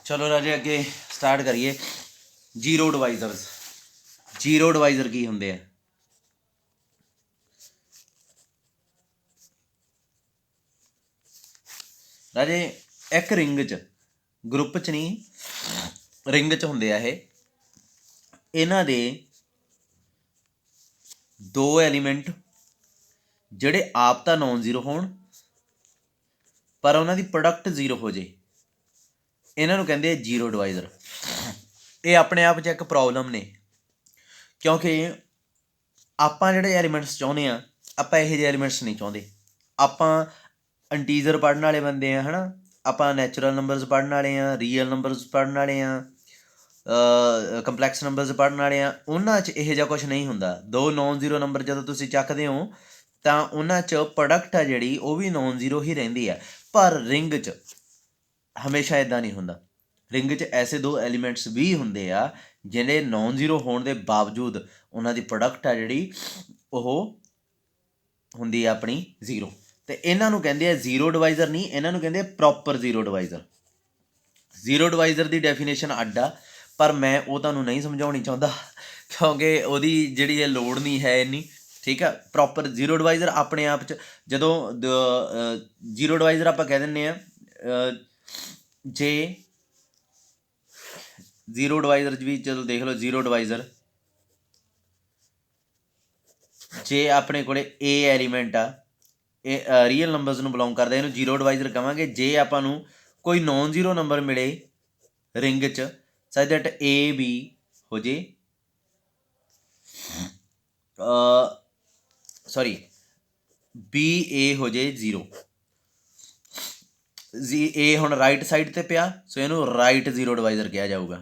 चलो राजे अगे स्टार्ट करिए। Zero divisors. जीरो डिवाइजर की होंगे है? राजे एक रिंग च ग्रुप च नहीं रिंग च होंगे है इन्हां दे दो एलीमेंट ਜਿਹੜੇ ਆਪ ਤਾਂ ਨੌਨ ਜ਼ੀਰੋ ਹੋਣ ਪਰ ਉਹਨਾਂ ਦੀ ਪ੍ਰੋਡਕਟ ਜ਼ੀਰੋ ਹੋ ਜੇ, ਇਹਨਾਂ ਨੂੰ ਕਹਿੰਦੇ ਆ ਜ਼ੀਰੋ ਡਿਵਾਈਜ਼ਰ। ਇਹ ਆਪਣੇ ਆਪ 'ਚ ਇੱਕ ਪ੍ਰੋਬਲਮ ਨੇ, ਕਿਉਂਕਿ ਆਪਾਂ ਜਿਹੜੇ ਐਲੀਮੈਂਟਸ ਚਾਹੁੰਦੇ ਹਾਂ ਆਪਾਂ ਇਹੋ ਜਿਹੇ ਐਲੀਮੈਂਟਸ ਨਹੀਂ ਚਾਹੁੰਦੇ। ਆਪਾਂ ਇੰਟੀਜ਼ਰ ਪੜ੍ਹਨ ਵਾਲੇ ਬੰਦੇ ਆ, ਹੈ ਨਾ, ਆਪਾਂ ਨੈਚੁਰਲ ਨੰਬਰਸ ਪੜ੍ਹਨ ਵਾਲੇ ਹਾਂ, ਰੀਅਲ ਨੰਬਰਸ ਪੜ੍ਹਨ ਵਾਲੇ ਹਾਂ, ਕੰਪਲੈਕਸ ਨੰਬਰਸ ਪੜ੍ਹਨ ਵਾਲੇ ਆ। ਉਹਨਾਂ 'ਚ ਇਹੋ ਜਿਹਾ ਕੁਛ ਨਹੀਂ ਹੁੰਦਾ। ਦੋ ਨੌਨ ਜ਼ੀਰੋ ਨੰਬਰ ਜਦੋਂ ਤੁਸੀਂ ਚੱਕਦੇ ਹੋ ਤਾਂ ਉਹਨਾਂ 'ਚ ਪ੍ਰੋਡਕਟ ਆ ਜਿਹੜੀ ਉਹ ਵੀ ਨੌਨ ਜ਼ੀਰੋ ਹੀ ਰਹਿੰਦੀ ਆ। ਪਰ ਰਿੰਗ 'ਚ ਹਮੇਸ਼ਾ ਇੱਦਾਂ ਨਹੀਂ ਹੁੰਦਾ। ਰਿੰਗ 'ਚ ਐਸੇ ਦੋ ਐਲੀਮੈਂਟਸ ਵੀ ਹੁੰਦੇ ਆ ਜਿਹੜੇ ਨੌਨ ਜ਼ੀਰੋ ਹੋਣ ਦੇ ਬਾਵਜੂਦ ਉਹਨਾਂ ਦੀ ਪ੍ਰੋਡਕਟ ਆ ਜਿਹੜੀ ਉਹ ਹੁੰਦੀ ਆ ਆਪਣੀ ਜ਼ੀਰੋ। ਅਤੇ ਇਹਨਾਂ ਨੂੰ ਕਹਿੰਦੇ ਆ ਜ਼ੀਰੋ ਡਿਵਾਈਜ਼ਰ ਨਹੀਂ, ਇਹਨਾਂ ਨੂੰ ਕਹਿੰਦੇ ਆ proper zero divisor. Zero divisor ਦੀ ਡੈਫੀਨੇਸ਼ਨ ਅੱਡ ਆ, ਪਰ ਮੈਂ ਉਹ ਤੁਹਾਨੂੰ ਨਹੀਂ ਸਮਝਾਉਣੀ ਚਾਹੁੰਦਾ ਕਿਉਂਕਿ ਉਹਦੀ ਜਿਹੜੀ ਇਹ ਲੋੜ ਨਹੀਂ ਹੈ ਇੰਨੀ। ਠੀਕ ਆ, ਪ੍ਰੋਪਰ ਜ਼ੀਰੋ ਡਿਵਾਈਜ਼ਰ ਆਪਣੇ ਆਪ 'ਚ ਜਦੋਂ ਜ਼ੀਰੋ ਡਿਵਾਈਜ਼ਰ ਆਪਾਂ ਕਹਿ ਦਿੰਦੇ ਹਾਂ ਜੇ ਜ਼ੀਰੋ ਡਿਵਾਈਜ਼ਰ 'ਚ ਵੀ ਚਲੋ ਦੇਖ ਲਓ ਜ਼ੀਰੋ ਡਿਵਾਈਜ਼ਰ ਜੇ ਆਪਣੇ ਕੋਲ ਏ ਐਲੀਮੈਂਟ ਆ, ਇਹ ਰੀਅਲ ਨੰਬਰਸ ਨੂੰ ਬਿਲੋਂਗ ਕਰਦਾ, ਇਹਨੂੰ ਜ਼ੀਰੋ ਡਿਵਾਈਜ਼ਰ ਕਹਾਂਗੇ। ਜੇ ਆਪਾਂ ਨੂੰ ਕੋਈ ਨੌਨ ਜ਼ੀਰੋ ਨੰਬਰ ਮਿਲੇ ਰਿੰਗ 'ਚ ਸਚ ਦੈਟ ਏ ਬੀ ਹੋ ਜੇ, ਸੌਰੀ ਬੀ ਏ ਹੋ ਜੇ ਜ਼ੀਰੋ, ਏ ਹੁਣ ਰਾਈਟ ਸਾਈਡ 'ਤੇ ਪਿਆ ਸੋ ਇਹਨੂੰ ਰਾਈਟ ਜ਼ੀਰੋ ਡਿਵਾਈਜ਼ਰ ਕਿਹਾ ਜਾਊਗਾ।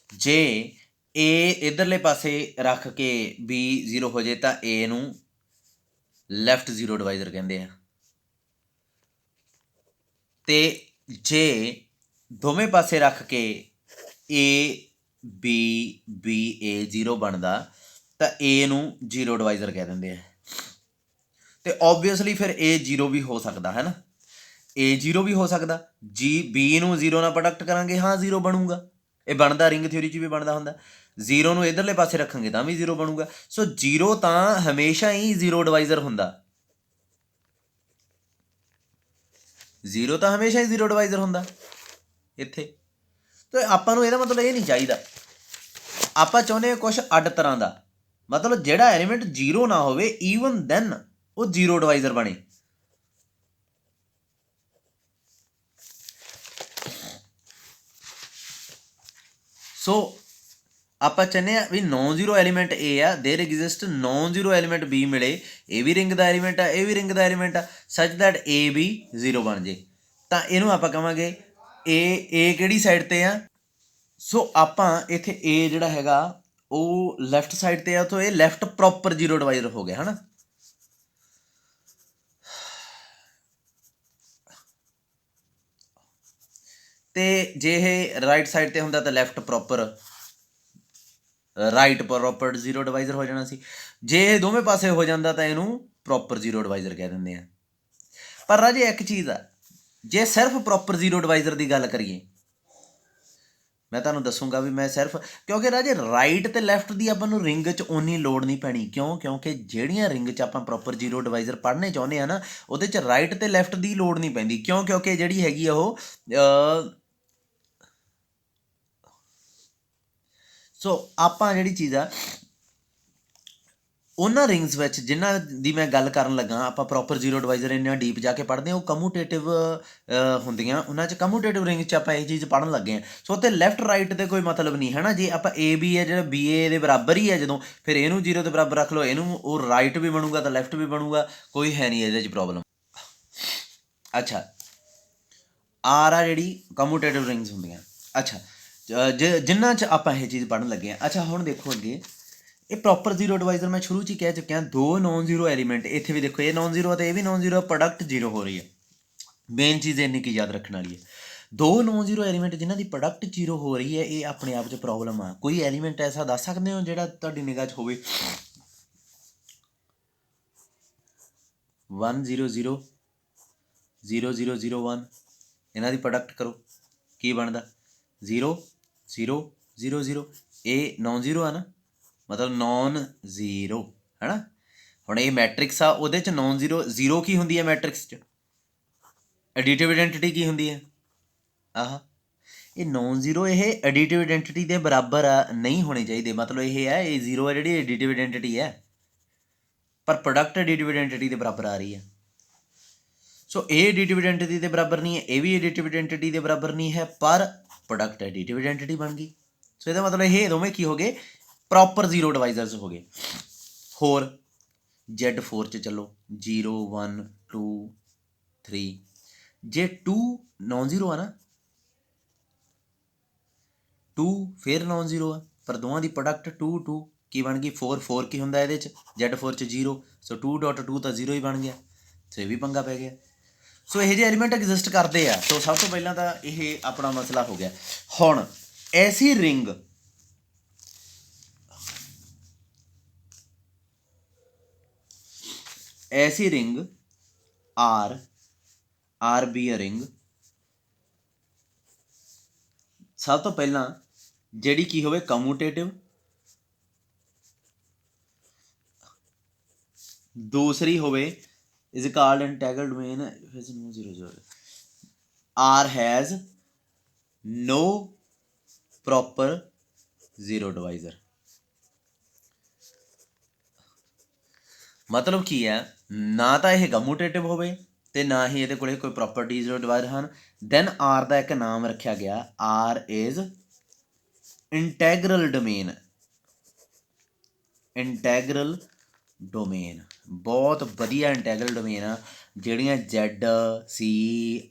ਜੇ ਏ ਇੱਧਰਲੇ ਪਾਸੇ ਰੱਖ ਕੇ ਬੀ ਜ਼ੀਰੋ ਹੋ ਜੇ ਤਾਂ ਏ ਨੂੰ ਲੈਫਟ ਜ਼ੀਰੋ ਡਿਵਾਈਜ਼ਰ ਕਹਿੰਦੇ ਆ। ਅਤੇ ਜੇ ਦੋਵੇਂ ਪਾਸੇ ਰੱਖ ਕੇ A B B A zero ਬਣਦਾ ਤਾਂ ਏ ਨੂੰ ਜ਼ੀਰੋ ਡਿਵਾਈਜ਼ਰ ਕਹਿ ਦਿੰਦੇ ਆ। ਅਤੇ ਓਬਵੀਅਸਲੀ ਫਿਰ ਏ ਜ਼ੀਰੋ ਵੀ ਹੋ ਸਕਦਾ ਹੈ ਨਾ, ਏ ਜ਼ੀਰੋ ਵੀ ਹੋ ਸਕਦਾ। ਜੀ ਬੀ ਨੂੰ ਜ਼ੀਰੋ ਨਾਲ ਪ੍ਰੋਡਕਟ ਕਰਾਂਗੇ, ਹਾਂ ਜ਼ੀਰੋ ਬਣੂਗਾ। ਇਹ ਬਣਦਾ ਰਿੰਗ ਥਿਊਰੀ 'ਚ ਵੀ ਬਣਦਾ ਹੁੰਦਾ। ਜ਼ੀਰੋ ਨੂੰ ਇੱਧਰਲੇ ਪਾਸੇ ਰੱਖਾਂਗੇ ਤਾਂ ਵੀ ਜ਼ੀਰੋ ਬਣੂਗਾ। ਸੋ ਜ਼ੀਰੋ ਤਾਂ ਹਮੇਸ਼ਾ ਹੀ ਜ਼ੀਰੋ ਡਿਵਾਈਜ਼ਰ ਹੁੰਦਾ। ਜ਼ੀਰੋ ਤਾਂ ਹਮੇਸ਼ਾ ਹੀ ਜ਼ੀਰੋ ਡਿਵਾਈਜ਼ਰ ਹੁੰਦਾ ਇੱਥੇ। ਅਤੇ ਆਪਾਂ ਨੂੰ ਇਹਦਾ ਮਤਲਬ ਇਹ ਨਹੀਂ ਚਾਹੀਦਾ। ਆਪਾਂ ਚਾਹੁੰਦੇ ਹਾਂ ਕੁਛ ਅੱਡ ਤਰ੍ਹਾਂ ਦਾ, ਮਤਲਬ ਜਿਹੜਾ ਐਲੀਮੈਂਟ ਜ਼ੀਰੋ ਨਾ ਹੋਵੇ ਈਵਨ ਦੈਨ ਉਹ ਜ਼ੀਰੋ ਡਿਵਾਈਜ਼ਰ ਬਣੇ। ਸੋ ਆਪਾਂ ਚਾਹੁੰਦੇ ਹਾਂ ਵੀ ਨੌਨ ਜ਼ੀਰੋ ਐਲੀਮੈਂਟ ਏ ਆ, ਦੇਰ exist non zero element B ਮਿਲੇ, ਇਹ ਵੀ ਰਿੰਗ ਦਾ ਐਲੀਮੈਂਟ ਆ, ਇਹ ਵੀ ਰਿੰਗ ਦਾ ਐਲੀਮੈਂਟ ਆ, ਸਚ ਦੈਟ ਏ ਵੀ ਜ਼ੀਰੋ ਬਣ ਜੇ, ਤਾਂ ਇਹਨੂੰ ਆਪਾਂ ਕਹਾਂਗੇ ਏ ਕਿਹੜੀ ਸਾਈਡ 'ਤੇ ਆ। ਸੋ ਆਪਾਂ ਇੱਥੇ ਏ ਜਿਹੜਾ ਹੈਗਾ ਉਹ ਲੈਫਟ ਸਾਈਡ 'ਤੇ ਆ, ਤਾਂ ਇਹ ਲੈਫਟ ਪ੍ਰੋਪਰ ਜ਼ੀਰੋ ਡਿਵਾਈਜ਼ਰ ਹੋ ਗਿਆ ਹੈ ਨਾ। ਅਤੇ ਜੇ ਇਹ ਰਾਈਟ ਸਾਈਡ 'ਤੇ ਹੁੰਦਾ ਤਾਂ left proper right proper zero divisor ਹੋ ਜਾਣਾ ਸੀ। ਜੇ ਇਹ ਦੋਵੇਂ ਪਾਸੇ ਹੋ ਜਾਂਦਾ ਤਾਂ ਇਹਨੂੰ ਪ੍ਰੋਪਰ ਜ਼ੀਰੋ ਡਿਵਾਈਜ਼ਰ ਕਹਿ ਦਿੰਦੇ ਆ। ਪਰ ਰਾਜੇ ਇੱਕ ਚੀਜ਼ ਆ, ਜੇ ਸਿਰਫ ਪ੍ਰੋਪਰ ਜ਼ੀਰੋ ਡਿਵਾਈਜ਼ਰ ਦੀ ਗੱਲ ਕਰੀਏ, ਮੈਂ ਤੁਹਾਨੂੰ ਦੱਸੂਗਾ ਵੀ ਮੈਂ ਸਿਰਫ, ਕਿਉਂਕਿ ਰਾਜੇ ਰਾਈਟ ਅਤੇ ਲੈਫਟ ਦੀ ਆਪਾਂ ਨੂੰ ਰਿੰਗ 'ਚ ਓਨੀ ਲੋੜ ਨਹੀਂ ਪੈਣੀ। ਕਿਉਂਕਿ ਜਿਹੜੀਆਂ ਰਿੰਗ 'ਚ ਆਪਾਂ ਪ੍ਰੋਪਰ ਜ਼ੀਰੋ ਡਿਵਾਈਜ਼ਰ ਪੜ੍ਹਨੇ ਚਾਹੁੰਦੇ ਆ ਨਾ ਉਹਦੇ 'ਚ ਰਾਈਟ ਅਤੇ ਲੈਫਟ ਦੀ ਲੋੜ ਨਹੀਂ ਪੈਂਦੀ। ਕਿਉਂਕਿ ਜਿਹੜੀ ਹੈਗੀ ਆ ਉਹ ਸੋ ਆਪਾਂ ਜਿਹੜੀ ਚੀਜ਼ ਆ ਉਹਨਾਂ ਰਿੰਗਸ ਵਿੱਚ ਜਿਨ੍ਹਾਂ ਦੀ ਮੈਂ ਗੱਲ ਕਰਨ ਲੱਗਾ ਆਪਾਂ ਪ੍ਰੋਪਰ ਜ਼ੀਰੋ ਡਿਵਾਈਜ਼ਰ ਇੰਨਾ ਡੀਪ ਜਾ ਕੇ ਪੜ੍ਹਦੇ ਹਾਂ, ਉਹ ਕਮੂਟੇਟਿਵ ਹੁੰਦੀਆਂ। ਉਹਨਾਂ 'ਚ ਕਮੂਟੇਟਿਵ ਰਿੰਗ 'ਚ ਆਪਾਂ ਇਹ ਚੀਜ਼ ਪੜ੍ਹਨ ਲੱਗੇ ਹਾਂ। ਸੋ ਉੱਥੇ ਲੈਫਟ ਰਾਈਟ ਦੇ ਕੋਈ ਮਤਲਬ ਨਹੀਂ ਹੈ ਨਾ। ਜੇ ਆਪਾਂ ਏ ਬੀ ਹੈ ਜਿਹੜਾ ਬੀ ਏ ਦੇ ਬਰਾਬਰ ਹੀ ਹੈ ਜਦੋਂ, ਫਿਰ ਇਹਨੂੰ ਜ਼ੀਰੋ ਦੇ ਬਰਾਬਰ ਰੱਖ ਲਓ, ਇਹਨੂੰ ਉਹ ਰਾਈਟ ਵੀ ਬਣੂਗਾ ਤਾਂ ਲੈਫਟ ਵੀ ਬਣੂਗਾ, ਕੋਈ ਹੈ ਨਹੀਂ ਇਹਦੇ 'ਚ ਪ੍ਰੋਬਲਮ। ਅੱਛਾ, ਆਰ ਆ ਜਿਹੜੀ ਕਮੂਟੇਟਿਵ ਰਿੰਗਸ ਹੁੰਦੀਆਂ। ਅੱਛਾ, ਜਿਨ੍ਹਾਂ 'ਚ ਆਪਾਂ ਇਹ ਚੀਜ਼ ਪੜ੍ਹਨ ਲੱਗੇ ਹਾਂ। ਅੱਛਾ ਹੁਣ ਦੇਖੋ ਅੱਗੇ, ਇਹ ਪ੍ਰੋਪਰ ਜ਼ੀਰੋ ਡਿਵਾਈਜ਼ਰ ਮੈਂ ਸ਼ੁਰੂ 'ਚ ਹੀ ਕਹਿ ਚੁੱਕਿਆ, ਦੋ ਨੌਨ ਜ਼ੀਰੋ ਐਲੀਮੈਂਟ ਇੱਥੇ ਵੀ ਦੇਖੋ, ਇਹ ਨੌਨ ਜ਼ੀਰੋ ਅਤੇ ਇਹ ਵੀ ਨੌਨ ਜ਼ੀਰੋ, ਪ੍ਰੋਡਕਟ ਜ਼ੀਰੋ ਹੋ ਰਹੀ ਹੈ। ਮੇਨ ਚੀਜ਼ ਇੰਨੀ ਕੀ ਯਾਦ ਰੱਖਣ ਵਾਲੀ ਹੈ, ਦੋ ਨੌਨ ਜ਼ੀਰੋ ਐਲੀਮੈਂਟ ਜਿਨ੍ਹਾਂ ਦੀ ਪ੍ਰੋਡਕਟ ਜ਼ੀਰੋ ਹੋ ਰਹੀ ਹੈ, ਇਹ ਆਪਣੇ ਆਪ 'ਚ ਪ੍ਰੋਬਲਮ ਆ। ਕੋਈ ਐਲੀਮੈਂਟ ਐਸਾ ਦੱਸ ਸਕਦੇ ਹੋ ਜਿਹੜਾ ਤੁਹਾਡੀ ਨਿਗਾਹ 'ਚ ਹੋਵੇ? 1 0 0 0 0 0 1 ਇਹਨਾਂ ਦੀ ਪ੍ਰੋਡਕਟ ਕਰੋ, ਕੀ ਬਣਦਾ 0 0 0 0, ਇਹ ਨੌਨ ਜ਼ੀਰੋ ਆ ਨਾ, ਮਤਲਬ ਨੌਨ ਜ਼ੀਰੋ ਹੈ ਨਾ। ਹੁਣ ਇਹ ਮੈਟ੍ਰਿਕਸ ਆ, ਉਹਦੇ 'ਚ ਨੌਨ ਜ਼ੀਰੋ, ਜ਼ੀਰੋ ਕੀ ਹੁੰਦੀ ਹੈ ਮੈਟ੍ਰਿਕਸ 'ਚ, ਐਡੀਟਿਵ ਆਇਡੈਂਟੀਟੀ ਕੀ ਹੁੰਦੀ ਹੈ ਆਹ, ਇਹ ਨੌਨ ਜ਼ੀਰੋ, ਇਹ ਐਡੀਟਿਵ ਆਇਡੈਂਟੀਟੀ ਦੇ ਬਰਾਬਰ ਆ ਨਹੀਂ ਹੋਣੇ ਚਾਹੀਦੇ, ਮਤਲਬ ਇਹ ਹੈ ਇਹ ਜ਼ੀਰੋ ਹੈ ਜਿਹੜੀ ਐਡੀਟਿਵ ਆਇਡੈਂਟੀਟੀ ਹੈ, ਪਰ ਪ੍ਰੋਡਕਟ ਐਡੀਟਿਵ ਆਇਡੈਂਟੀਟੀ ਦੇ ਬਰਾਬਰ ਆ ਰਹੀ ਹੈ। ਸੋ ਇਹ ਐਡੀਟਿਵ ਆਇਡੈਂਟੀਟੀ ਦੇ ਬਰਾਬਰ ਨਹੀਂ ਹੈ, ਇਹ ਵੀ ਐਡੀਟਿਵ ਆਇਡੈਂਟੀਟੀ ਦੇ ਬਰਾਬਰ ਨਹੀਂ ਹੈ, ਪਰ ਪ੍ਰੋਡਕਟ ਐਡੀਟਿਵ ਆਇਡੈਂਟੀਟੀ ਬਣ ਗਈ। ਸੋ ਇਹਦਾ ਮਤਲਬ ਇਹ ਦੋਵੇਂ ਕੀ ਹੋ ਗਏ, ਪ੍ਰੋਪਰ ਜ਼ੀਰੋ ਡਿਵਾਈਜ਼ਰਸ ਹੋ ਗਏ। ਹੋਰ Z4 'ਚ ਚੱਲੋ 0 1 2 3, ਜੇ 2 ਨੌਨ ਜ਼ੀਰੋ ਆ ਨਾ, 2 ਫਿਰ ਨੌਨ ਜ਼ੀਰੋ ਆ, ਪਰ ਦੋਵਾਂ ਦੀ ਪ੍ਰੋਡਕਟ 2 2 ਕੀ ਬਣ ਗਈ 4 4 ਕੀ ਹੁੰਦਾ ਇਹਦੇ 'ਚ Z4 'ਚ 0, ਸੋ 2.2 ਤਾਂ 0 ਹੀ ਬਣ ਗਿਆ। ਸੋ ਇਹ ਵੀ ਪੰਗਾ ਪੈ ਗਿਆ। ਸੋ ਇਹੋ ਜਿਹੇ ਐਲੀਮੈਂਟ ਐਗਜ਼ਿਸਟ ਕਰਦੇ ਆ। ਸੋ ਸਭ ਤੋਂ ਪਹਿਲਾਂ ਤਾਂ ਇਹ ਆਪਣਾ ਮਸਲਾ ਹੋ ਗਿਆ। ਹੁਣ ਐਸੀ ring R B a ring, ਸਭ ਤੋਂ ਪਹਿਲਾਂ ਜਿਹੜੀ ਕੀ ਹੋਵੇ ਕਮੂਟੇਟਿਵ, ਦੂਸਰੀ ਹੋਵੇ is called integral domain has no zero zero, R has no proper zero divisor। ਮਤਲਬ ਕੀ ਹੈ, ਨਾ ਤਾਂ ਇਹ ਕਮੂਟੇਟਿਵ ਹੋਵੇ ਤੇ ਨਾ ਹੀ ਇਹਦੇ ਕੋਲ ਕੋਈ ਪ੍ਰੋਪਰਟੀ ਜ਼ੀਰੋ ਡਿਵਾਈਜ਼ਰ ਹਨ। ਦੈਨ ਆਰ ਦਾ ਇੱਕ ਨਾਮ ਰੱਖਿਆ ਗਿਆ, R is integral domain. Integral domain ਬਹੁਤ ਵਧੀਆ ਇੰਟੈਗਰਲ ਡੋਮੇਨ ਆ। ਜਿਹੜੀਆਂ Z C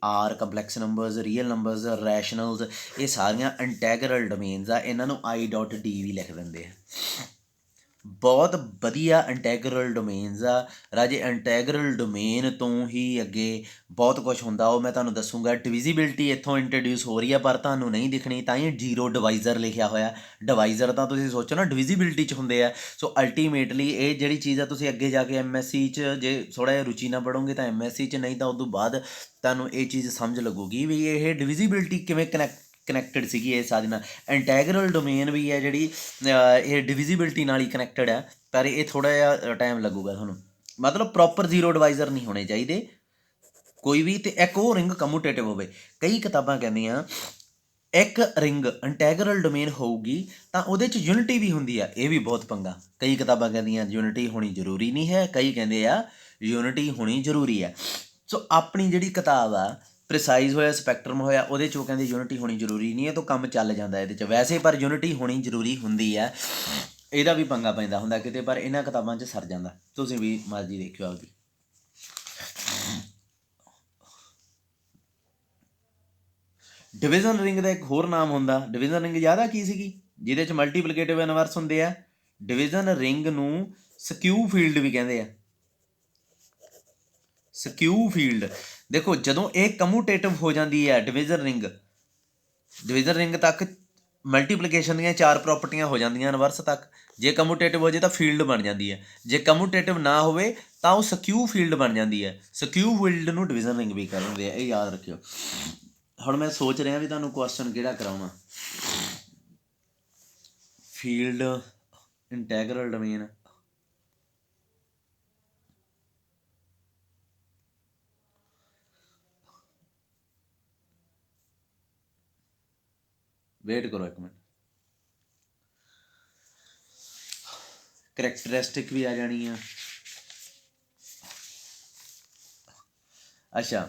R complex numbers, real numbers, rationals, ਇਹ ਸਾਰੀਆਂ ਇੰਟੈਗਰਲ ਡੋਮੇਨਸ ਆ। ਇਹਨਾਂ ਨੂੰ I.D ਵੀ ਲਿਖ ਦਿੰਦੇ ਆ। ਬਹੁਤ ਵਧੀਆ ਇੰਟੈਗਰਲ ਡੋਮੇਨਸ ਆ ਰਾਜੇ। ਇੰਟੈਗਰਲ ਡੋਮੇਨ ਤੋਂ ਹੀ ਅੱਗੇ ਬਹੁਤ ਕੁਛ ਹੁੰਦਾ, ਉਹ ਮੈਂ ਤੁਹਾਨੂੰ ਦੱਸੂਗਾ। ਡਿਵੀਜ਼ੀਬਿਲਟੀ ਇੱਥੋਂ ਇੰਟਰੋਡਿਊਸ ਹੋ ਰਹੀ ਆ, ਪਰ ਤੁਹਾਨੂੰ ਨਹੀਂ ਦਿਖਣੀ, ਤਾਂ ਹੀ ਜ਼ੀਰੋ ਡਿਵਾਈਜ਼ਰ ਲਿਖਿਆ ਹੋਇਆ। ਡਿਵਾਈਜ਼ਰ ਤਾਂ ਤੁਸੀਂ ਸੋਚੋ ਨਾ ਡਿਵੀਜ਼ੀਬਿਲਟੀ 'ਚ ਹੁੰਦੇ ਆ। ਸੋ ਅਲਟੀਮੇਟਲੀ ਇਹ ਜਿਹੜੀ ਚੀਜ਼ ਆ, ਤੁਸੀਂ ਅੱਗੇ ਜਾ ਕੇ MSc 'ਚ ਜੇ ਥੋੜ੍ਹਾ ਜਿਹਾ ਰੁਚੀ ਨਾਲ ਪੜ੍ਹੋਗੇ ਤਾਂ MSc 'ਚ, ਨਹੀਂ ਤਾਂ ਉਦੋਂ ਬਾਅਦ ਤੁਹਾਨੂੰ ਇਹ ਚੀਜ਼ ਸਮਝ ਲੱਗੂਗੀ ਵੀ ਇਹ ਡਿਵੀਜ਼ੀਬਿਲਟੀ ਕਿਵੇਂ ਕਨੈਕਟਡ ਸੀਗੀ ਇਹ ਸਾਰੀ ਨਾਲ। ਇੰਟੈਗਰਲ ਡੋਮੇਨ ਵੀ ਹੈ ਜਿਹੜੀ, ਇਹ ਡਿਵੀਜ਼ੀਬਿਲਟੀ ਨਾਲ ਹੀ ਕਨੈਕਟਡ ਹੈ, ਪਰ ਇਹ ਥੋੜ੍ਹਾ ਜਿਹਾ ਟਾਈਮ ਲੱਗੂਗਾ ਤੁਹਾਨੂੰ। ਮਤਲਬ ਪ੍ਰੋਪਰ ਜ਼ੀਰੋ ਡਿਵਾਈਜ਼ਰ ਨਹੀਂ ਹੋਣੇ ਚਾਹੀਦੇ ਕੋਈ ਵੀ, ਅਤੇ ਇੱਕ ਉਹ ਰਿੰਗ ਕਮੂਟੇਟਿਵ ਹੋਵੇ। ਕਈ ਕਿਤਾਬਾਂ ਕਹਿੰਦੀਆਂ ਇੱਕ ਰਿੰਗ ਇੰਟੈਗਰਲ ਡੋਮੇਨ ਹੋਊਗੀ ਤਾਂ ਉਹਦੇ 'ਚ ਯੂਨਿਟੀ ਵੀ ਹੁੰਦੀ ਆ। ਇਹ ਵੀ ਬਹੁਤ ਪੰਗਾ। ਕਈ ਕਿਤਾਬਾਂ ਕਹਿੰਦੀਆਂ ਯੂਨਿਟੀ ਹੋਣੀ ਜ਼ਰੂਰੀ ਨਹੀਂ ਹੈ, ਕਈ ਕਹਿੰਦੇ ਆ ਯੂਨਿਟੀ ਹੋਣੀ ਜ਼ਰੂਰੀ ਹੈ। ਸੋ ਆਪਣੀ ਜਿਹੜੀ ਕਿਤਾਬ ਆ ਪ੍ਰਿਸਾਈਜ਼ ਹੋਇਆ, ਸਪੈਕਟਰਮ ਹੋਇਆ, ਉਹਦੇ 'ਚ ਉਹ ਕਹਿੰਦੇ ਯੂਨਿਟੀ ਹੋਣੀ ਜ਼ਰੂਰੀ ਨਹੀਂ ਹੈ, ਤਾਂ ਕੰਮ ਚੱਲ ਜਾਂਦਾ ਇਹਦੇ 'ਚ ਵੈਸੇ, ਪਰ ਯੂਨਿਟੀ ਹੋਣੀ ਜ਼ਰੂਰੀ ਹੁੰਦੀ ਹੈ। ਇਹਦਾ ਵੀ ਪੰਗਾ ਪੈਂਦਾ ਹੁੰਦਾ ਕਿਤੇ, ਪਰ ਇਹਨਾਂ ਕਿਤਾਬਾਂ 'ਚ ਸਰ ਜਾਂਦਾ। ਤੁਸੀਂ ਵੀ ਮਰਜ਼ੀ ਦੇਖਿਓ ਆਪਦੀ। ਡਿਵੀਜ਼ਨ ਰਿੰਗ ਦਾ ਇੱਕ ਹੋਰ ਨਾਮ ਹੁੰਦਾ। ਡਿਵੀਜ਼ਨ ਰਿੰਗ ਜ਼ਿਆਦਾ ਕੀ ਸੀਗੀ, ਜਿਹਦੇ 'ਚ ਮਲਟੀਪਲੀਕੇਟਿਵ ਇਨਵਰਸ ਹੁੰਦੇ ਆ। ਡਿਵੀਜ਼ਨ ਰਿੰਗ ਨੂੰ ਸਕਿਊ ਫੀਲਡ ਵੀ ਕਹਿੰਦੇ ਆ। ਸਕਿਊ ਫੀਲਡ ਦੇਖੋ, ਜਦੋਂ ਇਹ ਕਮੂਟੇਟਿਵ ਹੋ ਜਾਂਦੀ ਹੈ ਡਿਵੀਜ਼ਨ ਰਿੰਗ ਤੱਕ ਮਲਟੀਪਲੀਕੇਸ਼ਨ ਦੀਆਂ 4 ਪ੍ਰੋਪਰਟੀਆਂ ਹੋ ਜਾਂਦੀਆਂ ਇਨਵਰਸ ਤੱਕ। ਜੇ ਕਮੂਟੇਟਿਵ ਹੋ ਜੇ ਤਾਂ ਫੀਲਡ ਬਣ ਜਾਂਦੀ ਹੈ, ਜੇ ਕਮੂਟੇਟਿਵ ਨਾ ਹੋਵੇ ਤਾਂ ਉਹ ਸਕਿਊ ਫੀਲਡ ਬਣ ਜਾਂਦੀ ਹੈ। ਸਕਿਊ ਫੀਲਡ ਨੂੰ ਡਿਵੀਜ਼ਨ ਰਿੰਗ ਵੀ ਕਹਿੰਦੇ ਆ, ਇਹ ਯਾਦ ਰੱਖਿਓ। ਹੁਣ ਮੈਂ ਸੋਚ ਰਿਹਾ ਵੀ ਤੁਹਾਨੂੰ ਕੁਐਸਚਨ ਕਿਹੜਾ ਕਰਾਉਣਾ। ਫੀਲਡ ਇੰਟੈਗਰਲ ਡੋਮੇਨ, ਵੇਟ ਕਰੋ ਇੱਕ ਮਿੰਟ। ਕਰੈਕਟਰਿਸਟਿਕ ਵੀ ਆ ਜਾਣੀ ਆ। ਅੱਛਾ,